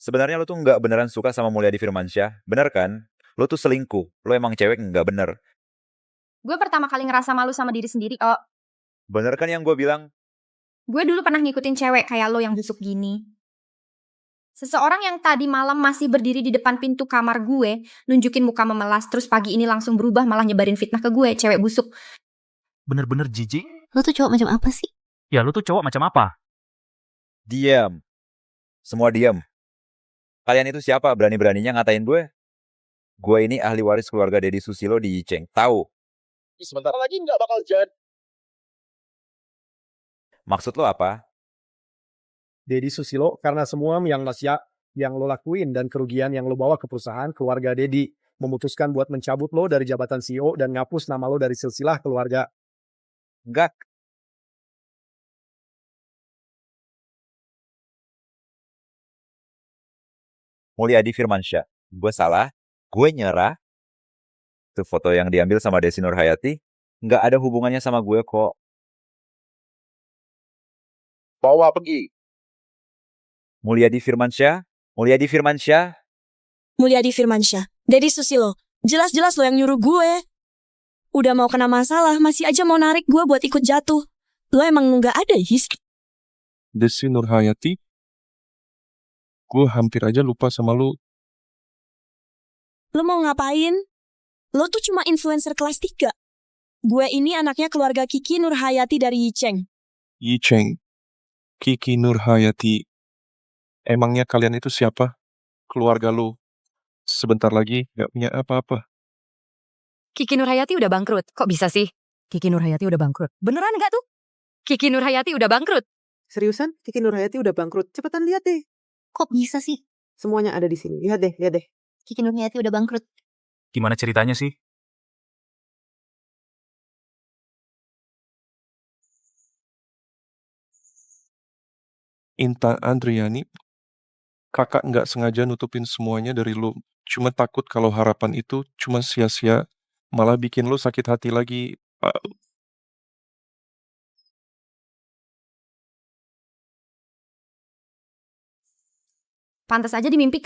Sebenarnya lo tuh nggak beneran suka sama Mulyadi Firmansyah, bener kan? Lo tuh selingkuh, lo emang cewek nggak bener. Gue pertama kali ngerasa malu sama diri sendiri, oh. Bener kan yang gue bilang? Gue dulu pernah ngikutin cewek kayak lo yang busuk gini. Seseorang yang tadi malam masih berdiri di depan pintu kamar gue, nunjukin muka memelas, terus pagi ini langsung berubah malah nyebarin fitnah ke gue, cewek busuk. Bener-bener jijik. Lo tuh cowok macam apa sih? Ya lu tuh cowok macam apa? Diam. Semua diam. Kalian itu siapa berani-beraninya ngatain gue? Gue ini ahli waris keluarga Deddy Susilo di Yiceng. Tahu? Sebentar lagi nggak bakal jadi. Maksud lo apa? Deddy Susilo, karena semua yang lo lakuin dan kerugian yang lo bawa ke perusahaan, keluarga Deddy memutuskan buat mencabut lo dari jabatan CEO dan ngapus nama lo dari silsilah keluarga. Enggak. Mulyadi Firmansyah. Gue salah, gue nyerah. Itu foto yang diambil sama Desi Nurhayati. Nggak ada hubungannya sama gue kok. Bawa pergi. Mulyadi Firmansyah. Mulyadi Firmansyah. Mulyadi Firmansyah. Deddy Susilo. Jelas-jelas lo yang nyuruh gue. Udah mau kena masalah, masih aja mau narik gue buat ikut jatuh. Lo emang nggak ada history. Desi Nurhayati, gue hampir aja lupa sama lo. Lo mau ngapain? Lo tuh cuma influencer kelas 3. Gue ini anaknya keluarga Kiki Nurhayati dari Yiceng. Yiceng, Kiki Nurhayati. Emangnya kalian itu siapa? Keluarga lo. Sebentar lagi gak punya apa-apa. Kiki Nurhayati udah bangkrut. Kok bisa sih? Kiki Nurhayati udah bangkrut. Beneran nggak tuh? Kiki Nurhayati udah bangkrut. Seriusan? Kiki Nurhayati udah bangkrut. Cepetan lihat deh. Kok bisa sih? Semuanya ada di sini. Lihat deh, lihat deh. Kiki Nurhayati udah bangkrut. Gimana ceritanya sih? Intan Andriani, kakak nggak sengaja nutupin semuanya dari lo. Cuma takut kalau harapan itu cuma sia-sia, malah bikin lo sakit hati lagi. Pantas aja di mimpi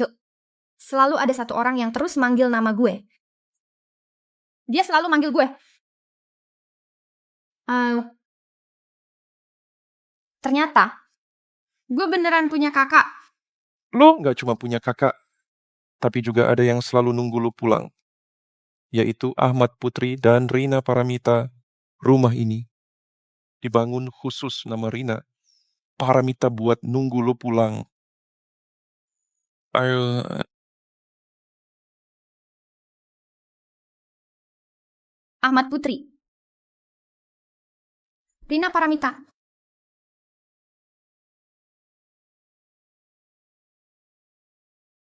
selalu ada satu orang yang terus manggil nama gue. Dia selalu manggil gue. Ternyata gue beneran punya kakak. Lo nggak cuma punya kakak, tapi juga ada yang selalu nunggu lo pulang. Yaitu Ahmad Putri dan Rina Paramita. Rumah ini dibangun khusus nama Rina Paramita buat nunggu lo pulang. Ayo. Ahmad Putri. Rina Paramita.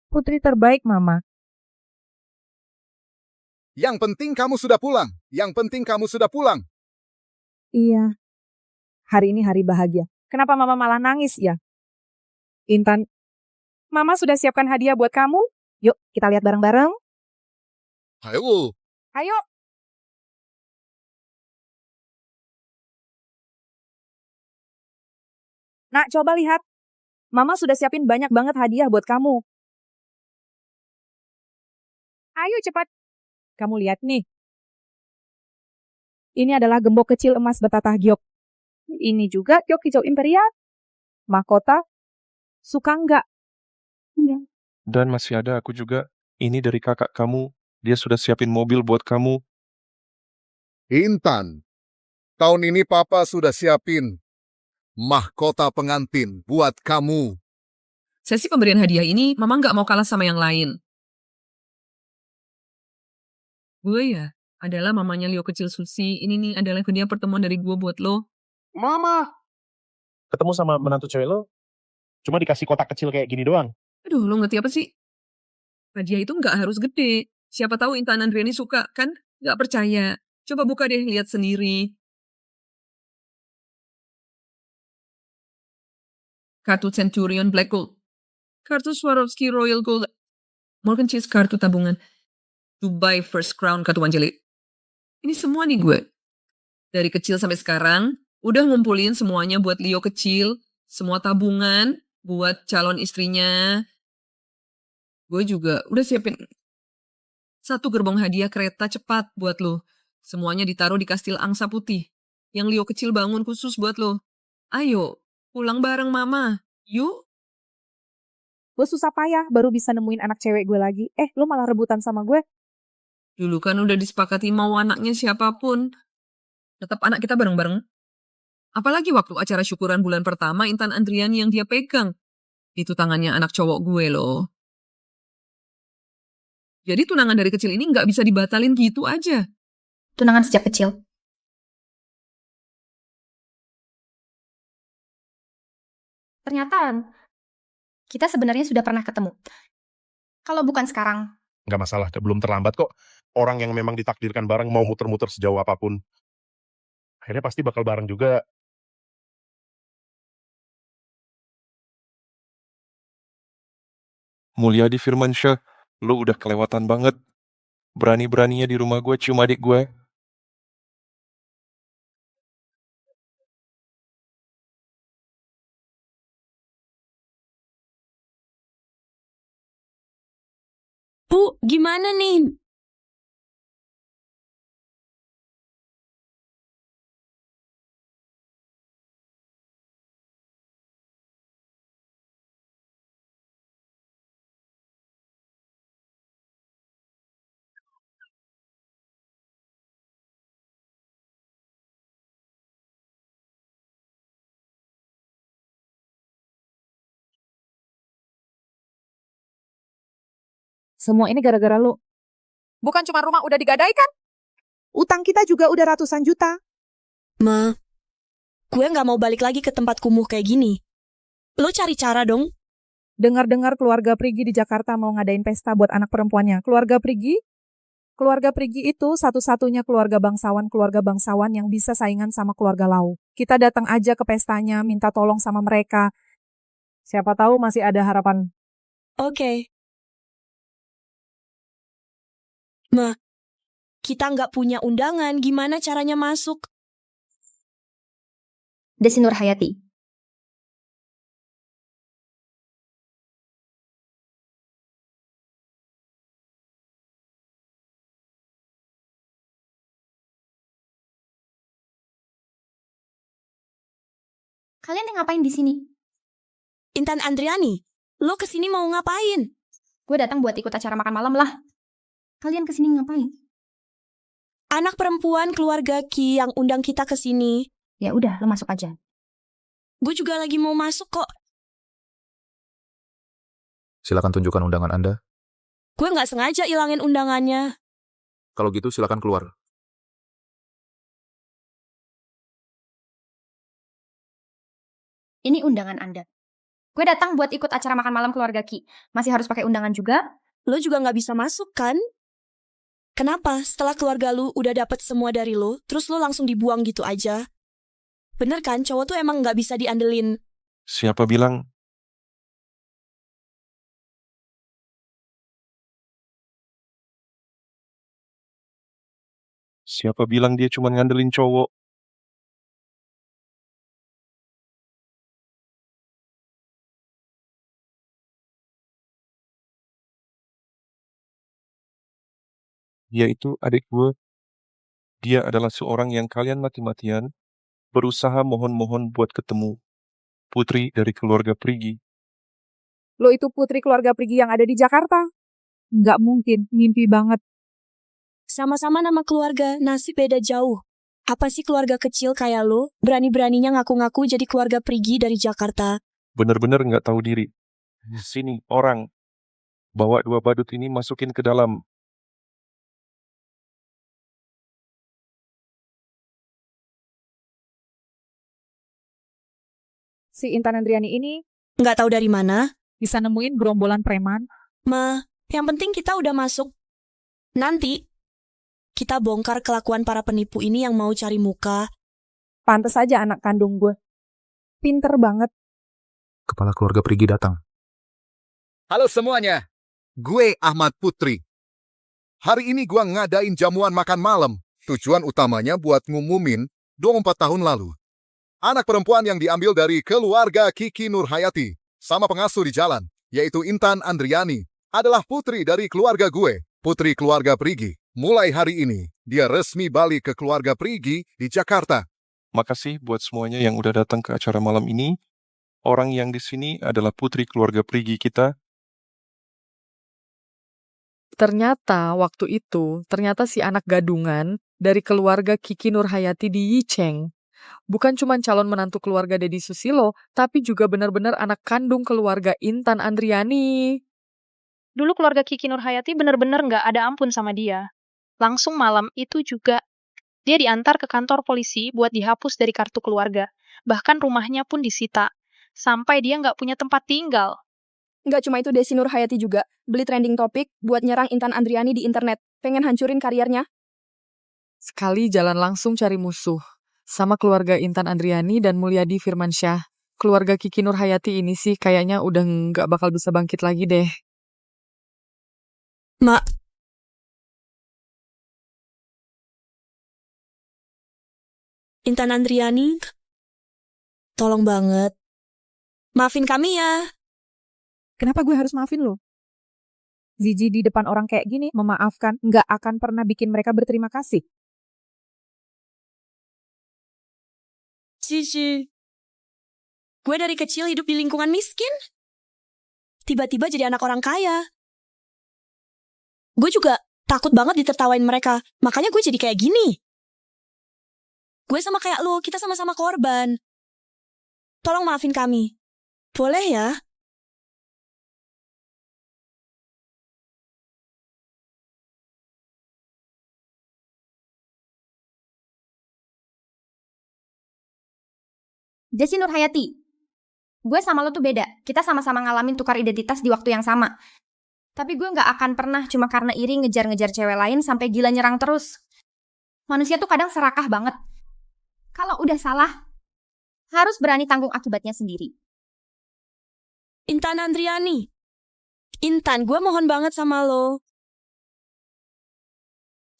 Putri terbaik, Mama. Yang penting kamu sudah pulang. Yang penting kamu sudah pulang. Iya. Hari ini hari bahagia. Kenapa Mama malah nangis ya? Intan, Mama sudah siapkan hadiah buat kamu. Yuk, kita lihat bareng-bareng. Ayo. Ayo. Nak, coba lihat. Mama sudah siapin banyak banget hadiah buat kamu. Ayo cepat. Kamu lihat nih. Ini adalah gembok kecil emas bertatah giok. Ini juga giok hijau imperial. Mahkota. Suka nggak? Iya. Dan masih ada aku juga. Ini dari kakak kamu. Dia sudah siapin mobil buat kamu. Intan, tahun ini Papa sudah siapin mahkota pengantin buat kamu. Sesi pemberian hadiah ini, Mama nggak mau kalah sama yang lain. Gue ya, adalah mamanya Leo kecil Susi. Ini nih adalah hadiah pertemuan dari gue buat lo. Mama! Ketemu sama menantu cewek lo, cuma dikasih kotak kecil kayak gini doang. Aduh, lo ngerti apa sih? Hadiah itu nggak harus gede. Siapa tahu Intan Andriani suka, kan? Nggak percaya. Coba buka deh, lihat sendiri. Kartu Centurion Black Gold. Kartu Swarovski Royal Gold. Morgan Chase kartu tabungan. Dubai First Crown kartu Wanjeli. Ini semua nih gue. Dari kecil sampai sekarang, udah ngumpulin semuanya buat Leo kecil. Semua tabungan buat calon istrinya. Gue juga udah siapin 1 gerbong hadiah kereta cepat buat lo. Semuanya ditaruh di Kastil Angsa Putih. Yang Leo kecil bangun khusus buat lo. Ayo, pulang bareng Mama. Yuk. Gue susah payah baru bisa nemuin anak cewek gue lagi. Lo malah rebutan sama gue. Dulu kan udah disepakati mau anaknya siapapun. Tetap anak kita bareng-bareng. Apalagi waktu acara syukuran bulan pertama Intan Andriani yang dia pegang. Itu tangannya anak cowok gue loh. Jadi tunangan dari kecil ini nggak bisa dibatalin gitu aja. Tunangan sejak kecil. Ternyata kita sebenarnya sudah pernah ketemu. Kalau bukan sekarang. Nggak masalah, belum terlambat kok. Orang yang memang ditakdirkan bareng mau muter-muter sejauh apapun. Akhirnya pasti bakal bareng juga. Mulyadi Firmansyah, lo udah kelewatan banget. Berani-beraninya di rumah gue cium adik gue. Bu, gimana nih? Semua ini gara-gara lu. Bukan cuma rumah udah digadaikan. Utang kita juga udah ratusan juta. Ma, gue nggak mau balik lagi ke tempat kumuh kayak gini. Lo cari cara dong. Dengar-dengar keluarga Prigi di Jakarta mau ngadain pesta buat anak perempuannya. Keluarga Prigi itu satu-satunya keluarga bangsawan yang bisa saingan sama keluarga Lau. Kita datang aja ke pestanya, minta tolong sama mereka. Siapa tahu masih ada harapan. Oke. Ma, kita nggak punya undangan, gimana caranya masuk? Desi Nurhayati. Kalian ngapain di sini? Intan Andriani, lo kesini mau ngapain? Gue datang buat ikut acara makan malam lah. Kalian kesini ngapain? Anak perempuan keluarga Ki yang undang kita kesini. Ya udah, lo masuk aja. Gue juga lagi mau masuk kok. Silakan tunjukkan undangan Anda. Gue nggak sengaja ilangin undangannya. Kalau gitu silakan keluar. Ini undangan Anda. Gue datang buat ikut acara makan malam keluarga Ki. Masih harus pakai undangan juga? Lo juga nggak bisa masuk kan? Kenapa setelah keluarga lu udah dapet semua dari lu, terus lu langsung dibuang gitu aja? Bener kan, cowok tuh emang nggak bisa diandelin. Siapa bilang? Siapa bilang dia cuma ngandelin cowok? Dia itu adik gue. Dia adalah seorang yang kalian mati-matian berusaha mohon-mohon buat ketemu. Putri dari keluarga Prigi. Lo itu putri keluarga Prigi yang ada di Jakarta? Nggak mungkin, mimpi banget. Sama-sama nama keluarga, nasib beda jauh. Apa sih keluarga kecil kayak lo, berani-beraninya ngaku-ngaku jadi keluarga Prigi dari Jakarta? Bener-bener nggak tahu diri. Sini, orang. Bawa 2 badut ini masukin ke dalam. Si Intan Andriani ini Nggak tahu dari mana. bisa nemuin gerombolan preman. Ma, yang penting kita udah masuk. Nanti, kita bongkar kelakuan para penipu ini yang mau cari muka. Pantes aja anak kandung gue. Pinter banget. Kepala keluarga Prigi datang. Halo semuanya, gue Ahmad Putri. Hari ini gue ngadain jamuan makan malam. Tujuan utamanya buat ngumumin 24 tahun lalu. Anak perempuan yang diambil dari keluarga Kiki Nurhayati sama pengasuh di jalan, yaitu Intan Andriani, adalah putri dari keluarga gue, putri keluarga Prigi. Mulai hari ini, dia resmi balik ke keluarga Prigi di Jakarta. Makasih buat semuanya yang udah datang ke acara malam ini. Orang yang di sini adalah putri keluarga Prigi kita. Ternyata waktu itu, si anak gadungan dari keluarga Kiki Nurhayati di Yicheng. Bukan cuma calon menantu keluarga Deddy Susilo, tapi juga benar-benar anak kandung keluarga Intan Andriani. Dulu keluarga Kiki Nurhayati bener-bener nggak ada ampun sama dia. Langsung malam itu juga, dia diantar ke kantor polisi buat dihapus dari kartu keluarga. Bahkan rumahnya pun disita. Sampai dia nggak punya tempat tinggal. Nggak cuma itu, Desi Nurhayati juga beli trending topik buat nyerang Intan Andriani di internet. Pengen hancurin karirnya. Sekali jalan langsung cari musuh. Sama keluarga Intan Andriani dan Mulyadi Firmansyah. Keluarga Kiki Nurhayati ini sih kayaknya udah nggak bakal bisa bangkit lagi deh. Mak. Intan Andriani, tolong banget. Maafin kami ya. Kenapa gue harus maafin lo? Zizi di depan orang kayak gini, memaafkan, nggak akan pernah bikin mereka berterima kasih. Cici, gue dari kecil hidup di lingkungan miskin. Tiba-tiba jadi anak orang kaya. Gue juga takut banget ditertawain mereka. Makanya gue jadi kayak gini. Gue sama kayak lo, kita sama-sama korban. Tolong maafin kami. Boleh ya? Desi Nurhayati, gue sama lo tuh beda. Kita sama-sama ngalamin tukar identitas di waktu yang sama. Tapi gue gak akan pernah cuma karena iri ngejar-ngejar cewek lain sampai gila nyerang terus. Manusia tuh kadang serakah banget. Kalau udah salah, harus berani tanggung akibatnya sendiri. Intan Andriani. Intan, gue mohon banget sama lo.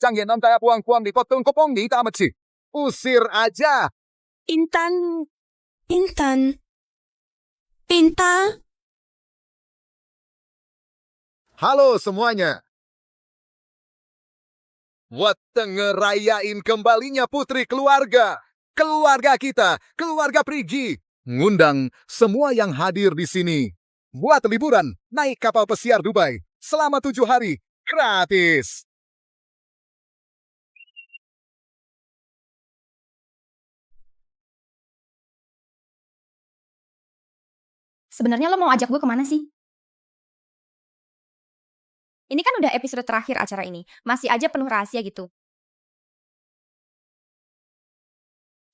Jangan nanti puang-puang dipotong kopong di tamat sih. Usir aja. Intan. Halo semuanya. Buat ngerayain kembalinya putri keluarga. Keluarga kita, keluarga Prigi. Ngundang semua yang hadir di sini. Buat liburan, naik kapal pesiar Dubai. Selama 7 hari, gratis. Sebenarnya lo mau ajak gue kemana sih? Ini kan udah episode terakhir acara ini. Masih aja penuh rahasia gitu.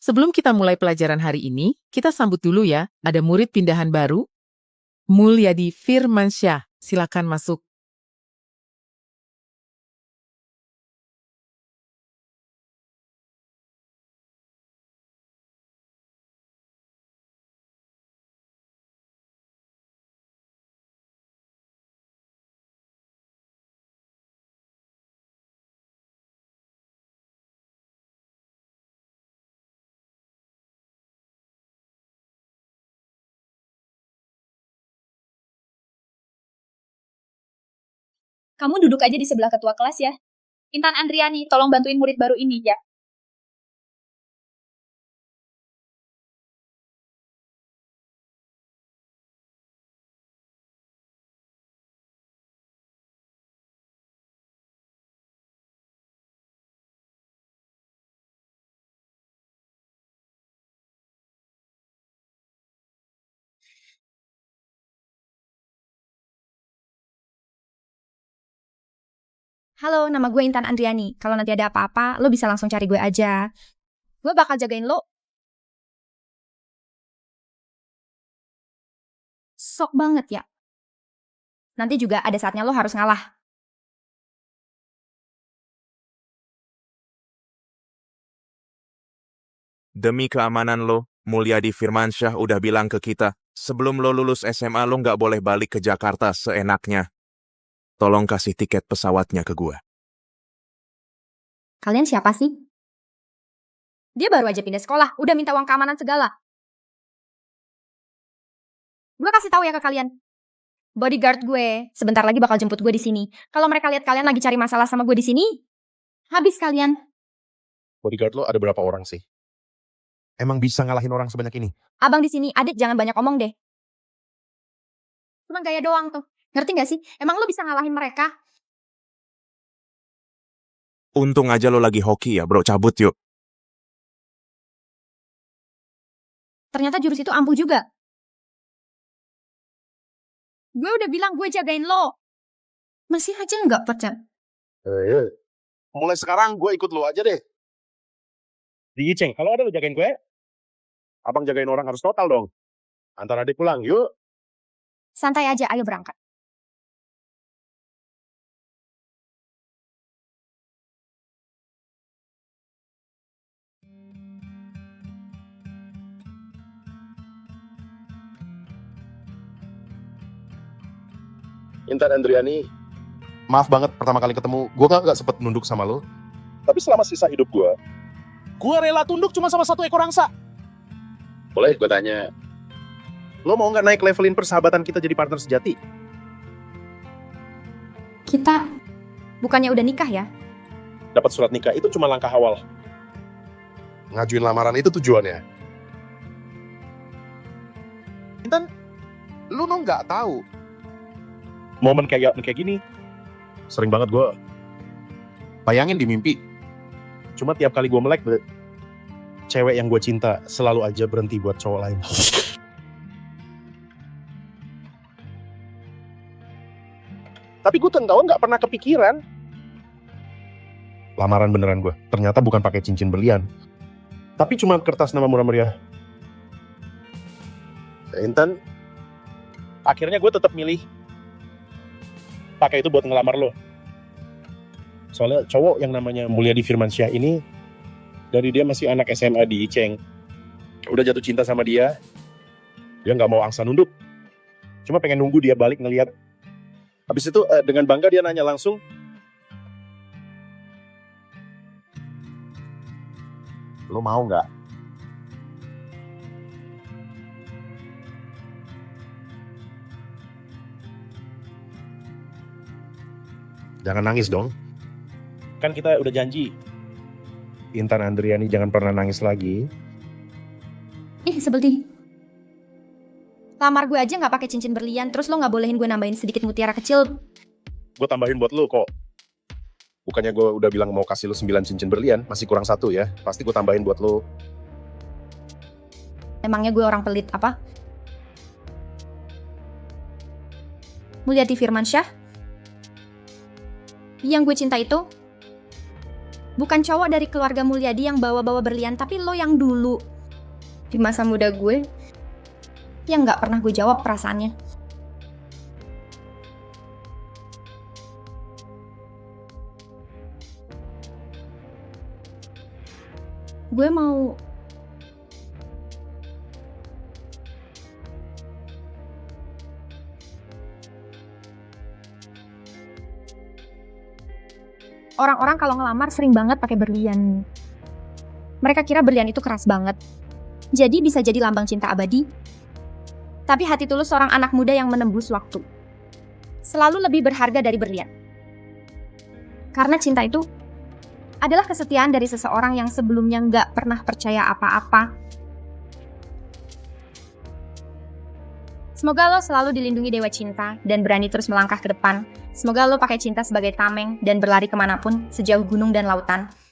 Sebelum kita mulai pelajaran hari ini, kita sambut dulu ya. Ada murid pindahan baru, Mulyadi Firmansyah. Silakan masuk. Kamu duduk aja di sebelah ketua kelas ya. Intan Andriani, tolong bantuin murid baru ini ya. Halo, nama gue Intan Andriani. Kalau nanti ada apa-apa, lo bisa langsung cari gue aja. Gue bakal jagain lo. Sok banget ya. Nanti juga ada saatnya lo harus ngalah. Demi keamanan lo, Mulyadi Firmansyah udah bilang ke kita, sebelum lo lulus SMA lo nggak boleh balik ke Jakarta seenaknya. Tolong kasih tiket pesawatnya ke gue. Kalian siapa sih? Dia baru aja pindah sekolah, udah minta uang keamanan segala. Gue kasih tahu ya ke kalian. Bodyguard gue sebentar lagi bakal jemput gue di sini. Kalau mereka lihat kalian lagi cari masalah sama gue di sini, habis kalian. Bodyguard lo ada berapa orang sih? Emang bisa ngalahin orang sebanyak ini? Abang di sini, adik jangan banyak omong deh. Cuma gaya doang tuh. Ngerti gak sih? Emang lo bisa ngalahin mereka? Untung aja lo lagi hoki ya bro, cabut yuk. Ternyata jurus itu ampuh juga. Gue udah bilang gue jagain lo. Masih aja nggak percaya. Mulai sekarang gue ikut lo aja deh. Di Iceng, kalau ada lo jagain gue, abang jagain orang harus total dong. Antar adik pulang, yuk. Santai aja, ayo berangkat. Intan Andriani, maaf banget pertama kali ketemu, gue gak sempet nunduk sama lo. Tapi selama sisa hidup gue rela tunduk cuma sama satu ekor angsa. Boleh gue tanya, lo mau gak naik levelin persahabatan kita jadi partner sejati? Kita bukannya udah nikah ya? Dapat surat nikah itu cuma langkah awal. Ngajuin lamaran itu tujuannya. Intan, lo gak tahu. Momen kayak gini sering banget gue bayangin di mimpi. Cuma tiap kali gue melek, cewek yang gue cinta selalu aja berhenti buat cowok lain. Tapi gue tahu gak pernah kepikiran. Lamaran beneran gue, ternyata bukan pakai cincin berlian, tapi cuma kertas nama murah meriah. Intan, akhirnya gue tetap milih pakai itu buat ngelamar lo. Soalnya cowok yang namanya Mulyadi Firmansyah ini, dari dia masih anak SMA di Iceng, udah jatuh cinta sama dia gak mau angsa nunduk. Cuma pengen nunggu dia balik ngeliat. Habis itu dengan bangga dia nanya langsung, lo mau gak? Jangan nangis dong. Kan kita udah janji. Intan Andriani jangan pernah nangis lagi. Ih, sebel deh. Lamar gue aja gak pakai cincin berlian, terus lo gak bolehin gue nambahin sedikit mutiara kecil. Gue tambahin buat lo kok. Bukannya gue udah bilang mau kasih lo 9 cincin berlian, masih kurang 1 ya. Pasti gue tambahin buat lo. Emangnya gue orang pelit apa? Mulyadi Firmansyah? Yang gue cinta itu bukan cowok dari keluarga Mulyadi yang bawa-bawa berlian, tapi lo yang dulu di masa muda gue yang gak pernah gue jawab perasaannya. Gue mau orang-orang kalau ngelamar sering banget pakai berlian. Mereka kira berlian itu keras banget. Jadi bisa jadi lambang cinta abadi. Tapi hati tulus seorang anak muda yang menembus waktu selalu lebih berharga dari berlian. Karena cinta itu adalah kesetiaan dari seseorang yang sebelumnya nggak pernah percaya apa-apa. Semoga lo selalu dilindungi dewa cinta dan berani terus melangkah ke depan. Semoga lo pakai cinta sebagai tameng dan berlari kemanapun, sejauh gunung dan lautan.